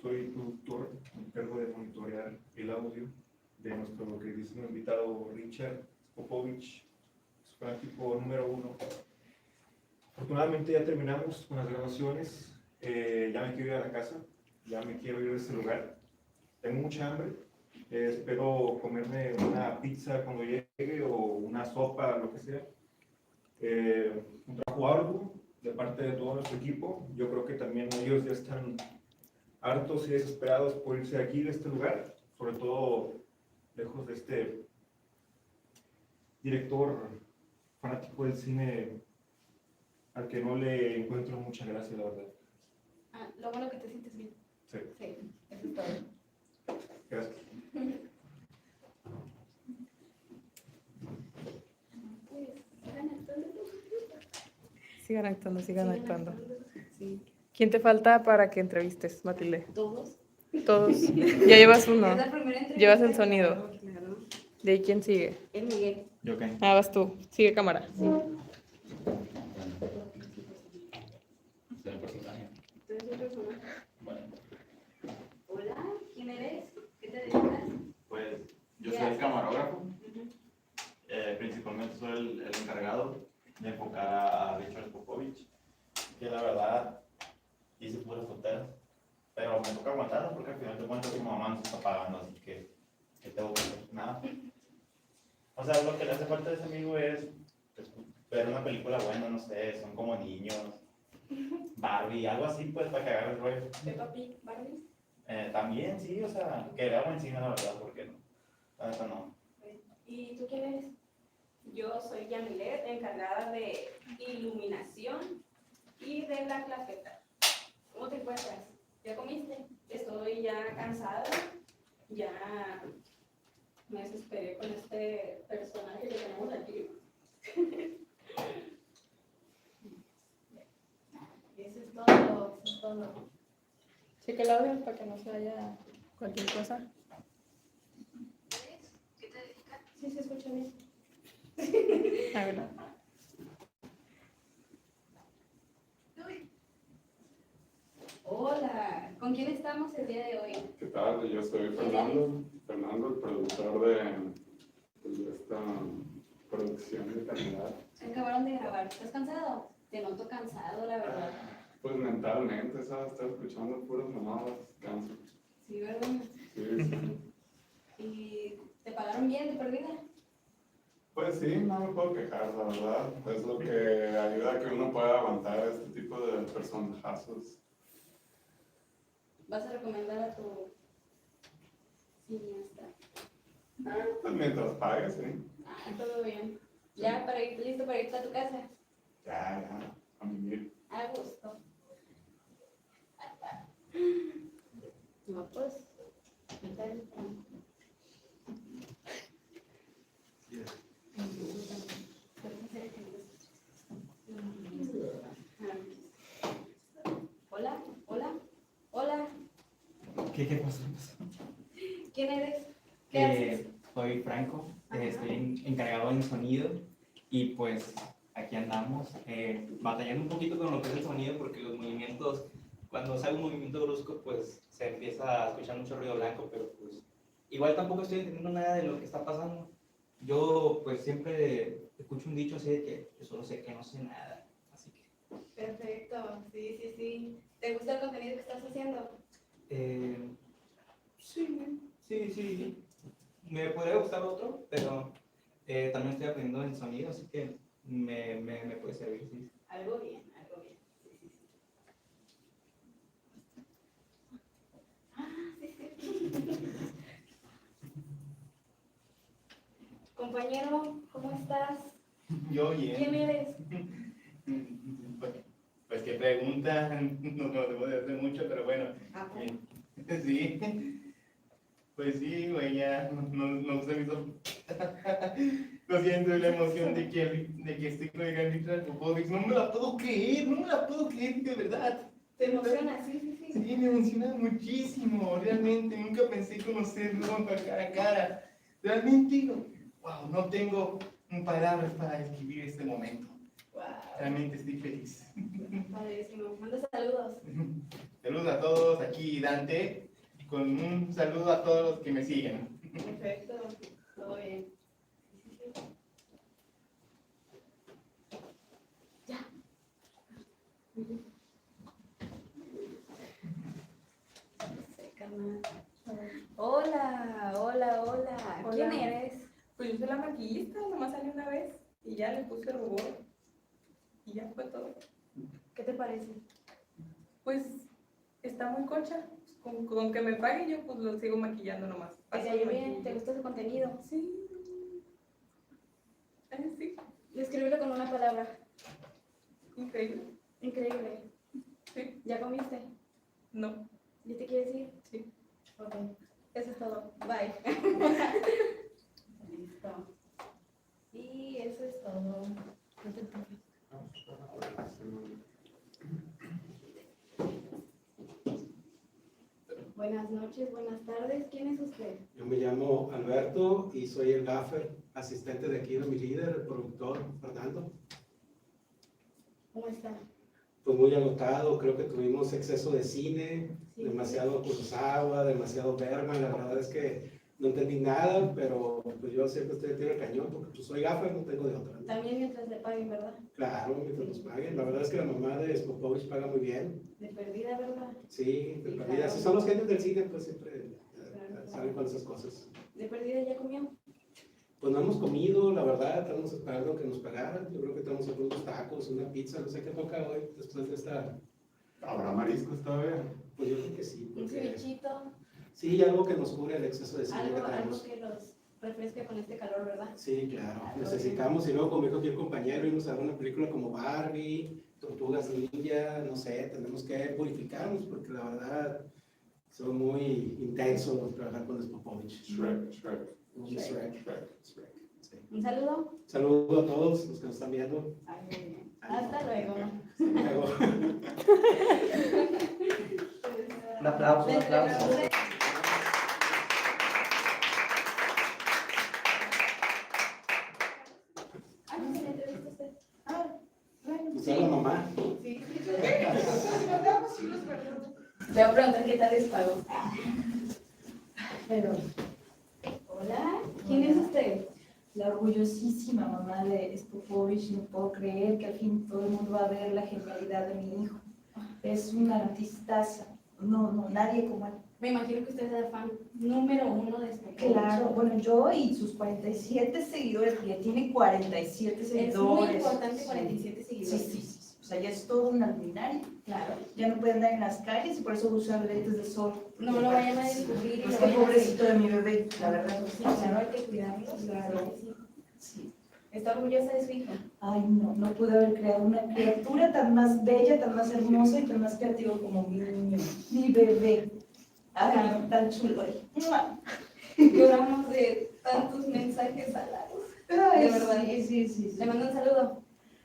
Soy productor, me encargo de monitorear el audio de nuestro queridísimo invitado Richard Popovich, su fanático número 1. Afortunadamente ya terminamos con las grabaciones, ya me quiero ir a la casa, ya me quiero ir de este lugar. Tengo mucha hambre, espero comerme una pizza cuando llegue o una sopa, lo que sea. Un trabajo arduo de parte de todo nuestro equipo. Yo creo que también ellos ya están hartos y desesperados por irse de aquí, de este lugar, sobre todo lejos de este director fanático del cine al que no le encuentro mucha gracia, la verdad. Ah, lo bueno que te sientes bien. Sí. Sí, eso es todo. Gracias. Sigan actuando, sigan actuando. Sí. ¿Quién te falta para que entrevistes, Matilde? Todos. Todos. Ya llevas uno. Es la primera entrevista. Llevas el sonido. Claro. ¿De ahí quién sigue? El Miguel. ¿Yo qué? Ah, vas tú. Sigue cámara. Hola, ¿quién eres? ¿Qué te dedicas? Pues yo soy el camarógrafo. Principalmente soy el encargado de enfocar a Richard Popovich, que la verdad hice puras tonteras, pero me toca aguantarlo porque al final de cuentas mi mamá nos está pagando, así que ¿qué tengo que hacer? Nada. O sea, lo que le hace falta a ese amigo es pues, ver una película buena, no sé, son como niños, Barbie, algo así, pues para que agarre el rollo. Peppa Pig, Barbie. También, sí, o sea, que vea buen cine, la verdad, porque no. La neta no. ¿Y tú quién eres? Yo soy Yamilet, encargada de iluminación y de la claqueta. ¿Cómo te encuentras? ¿Ya comiste? Estoy ya cansada, ya me desesperé con este personaje que tenemos aquí. Eso es todo, eso es todo. Checa el audio para que no se vaya cualquier cosa. ¿Qué te dedicas? Sí, se escucha bien. A ver. Hola, ¿con ¿Con quién estamos el día de hoy? ¿Qué tal? Yo soy Fernando, el productor de esta producción de calidad. Acabaron de grabar. ¿Estás cansado? Te noto cansado, la verdad. Pues mentalmente, ¿sabes? Estar escuchando puras mamadas, canso. Sí, ¿verdad? Sí, sí. ¿Y te pagaron bien de perdida? Pues sí, no me puedo quejar, la verdad. Es lo que ayuda a que uno pueda aguantar este tipo de personajazos. ¿Vas a recomendar a tu cineasta? Pues mientras pagues, sí. Ah, todo bien. ¿Ya para ir, listo para irte a tu casa? Ya, a mimir. A gusto. No, pues. Hola, hola, hola. ¿Qué pasó? ¿Quién eres? ¿Qué haces? Soy Franco, Ajá. estoy encargado en sonido y pues aquí andamos batallando un poquito con lo que es el sonido porque los movimientos, cuando sale un movimiento brusco pues se empieza a escuchar mucho ruido blanco, pero pues igual tampoco estoy entendiendo nada de lo que está pasando. Yo pues siempre escucho un dicho así de que yo solo sé que no sé nada, así que... Perfecto, sí. ¿Te gusta el contenido que estás haciendo? Sí. Me podría gustar otro, pero también estoy aprendiendo en sonido, así que me puede servir, sí. Algo bien. Sí. Sí. Compañero, ¿cómo estás? Yo bien. ¿Quién eres? Pues qué pregunta, no debo de hacer mucho, pero bueno. Sí. Pues sí, güey, ya no se me hizo. Lo siento, la emoción de que estoy con el gran Richard Popovich. No me la puedo creer, de verdad. ¿Te emociona? Sí. Sí, me emociona muchísimo, realmente. Nunca pensé conocerlo cara a cara. Realmente, wow, no tengo palabras para describir este momento. Wow. Realmente estoy feliz. Padrísimo. Manda saludos. Saludos a todos, aquí Dante, con un saludo a todos los que me siguen. Perfecto, todo bien. Ya. Hola. ¿Quién eres? Pues yo soy la maquillista, nomás salí una vez y ya le puse rubor. Y ya fue todo. ¿Qué te parece? Pues está muy concha. Con que me paguen yo pues lo sigo maquillando nomás. ¿Te Paso cayó el bien? maquillaje. ¿Te gustó su contenido? Sí. Sí. Descríbelo con una palabra. Increíble. Increíble. Sí. ¿Ya comiste? No. ¿Ya te quieres ir? Sí. Ok. Eso es todo. Bye. Listo. Y eso es todo. Buenas noches, buenas tardes. ¿Quién es usted? Yo me llamo Alberto y soy el gaffer, asistente de aquí de mi líder, el productor, Fernando. ¿Cómo está? Pues muy agotado, creo que tuvimos exceso de cine, Sí. demasiado Kurosawa, demasiado Bergman, la verdad es que no entendí nada, pero pues yo siempre estoy tiro el cañón porque pues soy gaffer, no tengo de otra. También mientras le paguen, ¿verdad? Claro, mientras nos paguen, la verdad es que la mamá de Popovich paga muy bien. De perdida, ¿verdad? Sí, de Sí, perdida. claro. Si son los genios del cine, pues siempre Claro. saben con esas cosas. ¿De perdida ya comió? Pues no hemos comido, la verdad, estamos esperando que nos pagaran. Yo creo que estamos haciendo unos tacos, una pizza, no sé qué toca hoy, después de esta... ¿Habrá mariscos todavía? Pues yo creo que sí. ¿Un Porque... cevichito? Sí, algo que nos cure el exceso de cine que Algo tenemos. que los refresque con este calor, ¿verdad? Sí, claro, necesitamos. Y luego conmigo aquí el compañero, vimos a ver una película como Barbie, Tortugas Ninja, no sé, tenemos que purificarnos porque la verdad son muy intensos trabajar con los Popovich. Shrek. Sí. ¿Un saludo? Saludo a todos los que nos están viendo. Ay, muy bien. Hasta luego. Hasta luego. Un aplauso, un aplauso. Ah, no se le entrevista a usted. Ah, bueno. ¿Usted es la mamá? Sí. Sí, los perdón. Te voy a preguntar qué tal les pagó. Pero, Hola, ¿quién es usted? la orgullosísima mamá de Spopovich, no puedo creer que al fin todo el mundo va a ver la genialidad de mi hijo. Es una artistaza. No, nadie como él. Me imagino que usted es el fan número 1 de Spopovich. Claro, bueno, yo y sus 47 seguidores, porque ya tiene 47 seguidores. Es muy importante 47 seguidores. Sí. O sea, ya es todo una luminaria. Claro. Ya no puede andar en las calles y por eso usa lentes de sol. No lo vayan a descubrir. Es que pobrecito de mi bebé, la verdad. Sí, claro, hay que cuidarlo. Claro. Sí. ¿Está orgullosa de su hijo? Ay, no pude haber creado una criatura tan más bella, tan más hermosa y tan más creativa como mi niño, mi bebé. Ay, tan chulo. ¡Mua! Lloramos de tantos mensajes alados. Ay, De verdad. Sí. Le mando un saludo.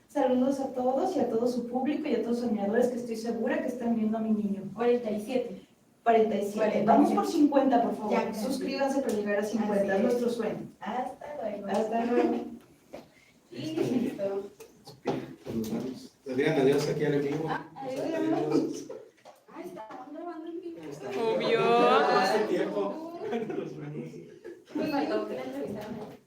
Saludos a todos y a todo su público y a todos sus admiradores que estoy segura que están viendo a mi niño. 47. 47. Vamos por 50, por favor. Ya, Suscríbanse para llegar a 50. Así Es es. nuestro sueño. Hasta luego. Hasta luego. Y listo. Les digan adiós aquí al en vivo. Adiós. Ay, está grabando en vivo. Obvio. Hace tiempo. Nos vemos. Me faltó que la entrevistaran.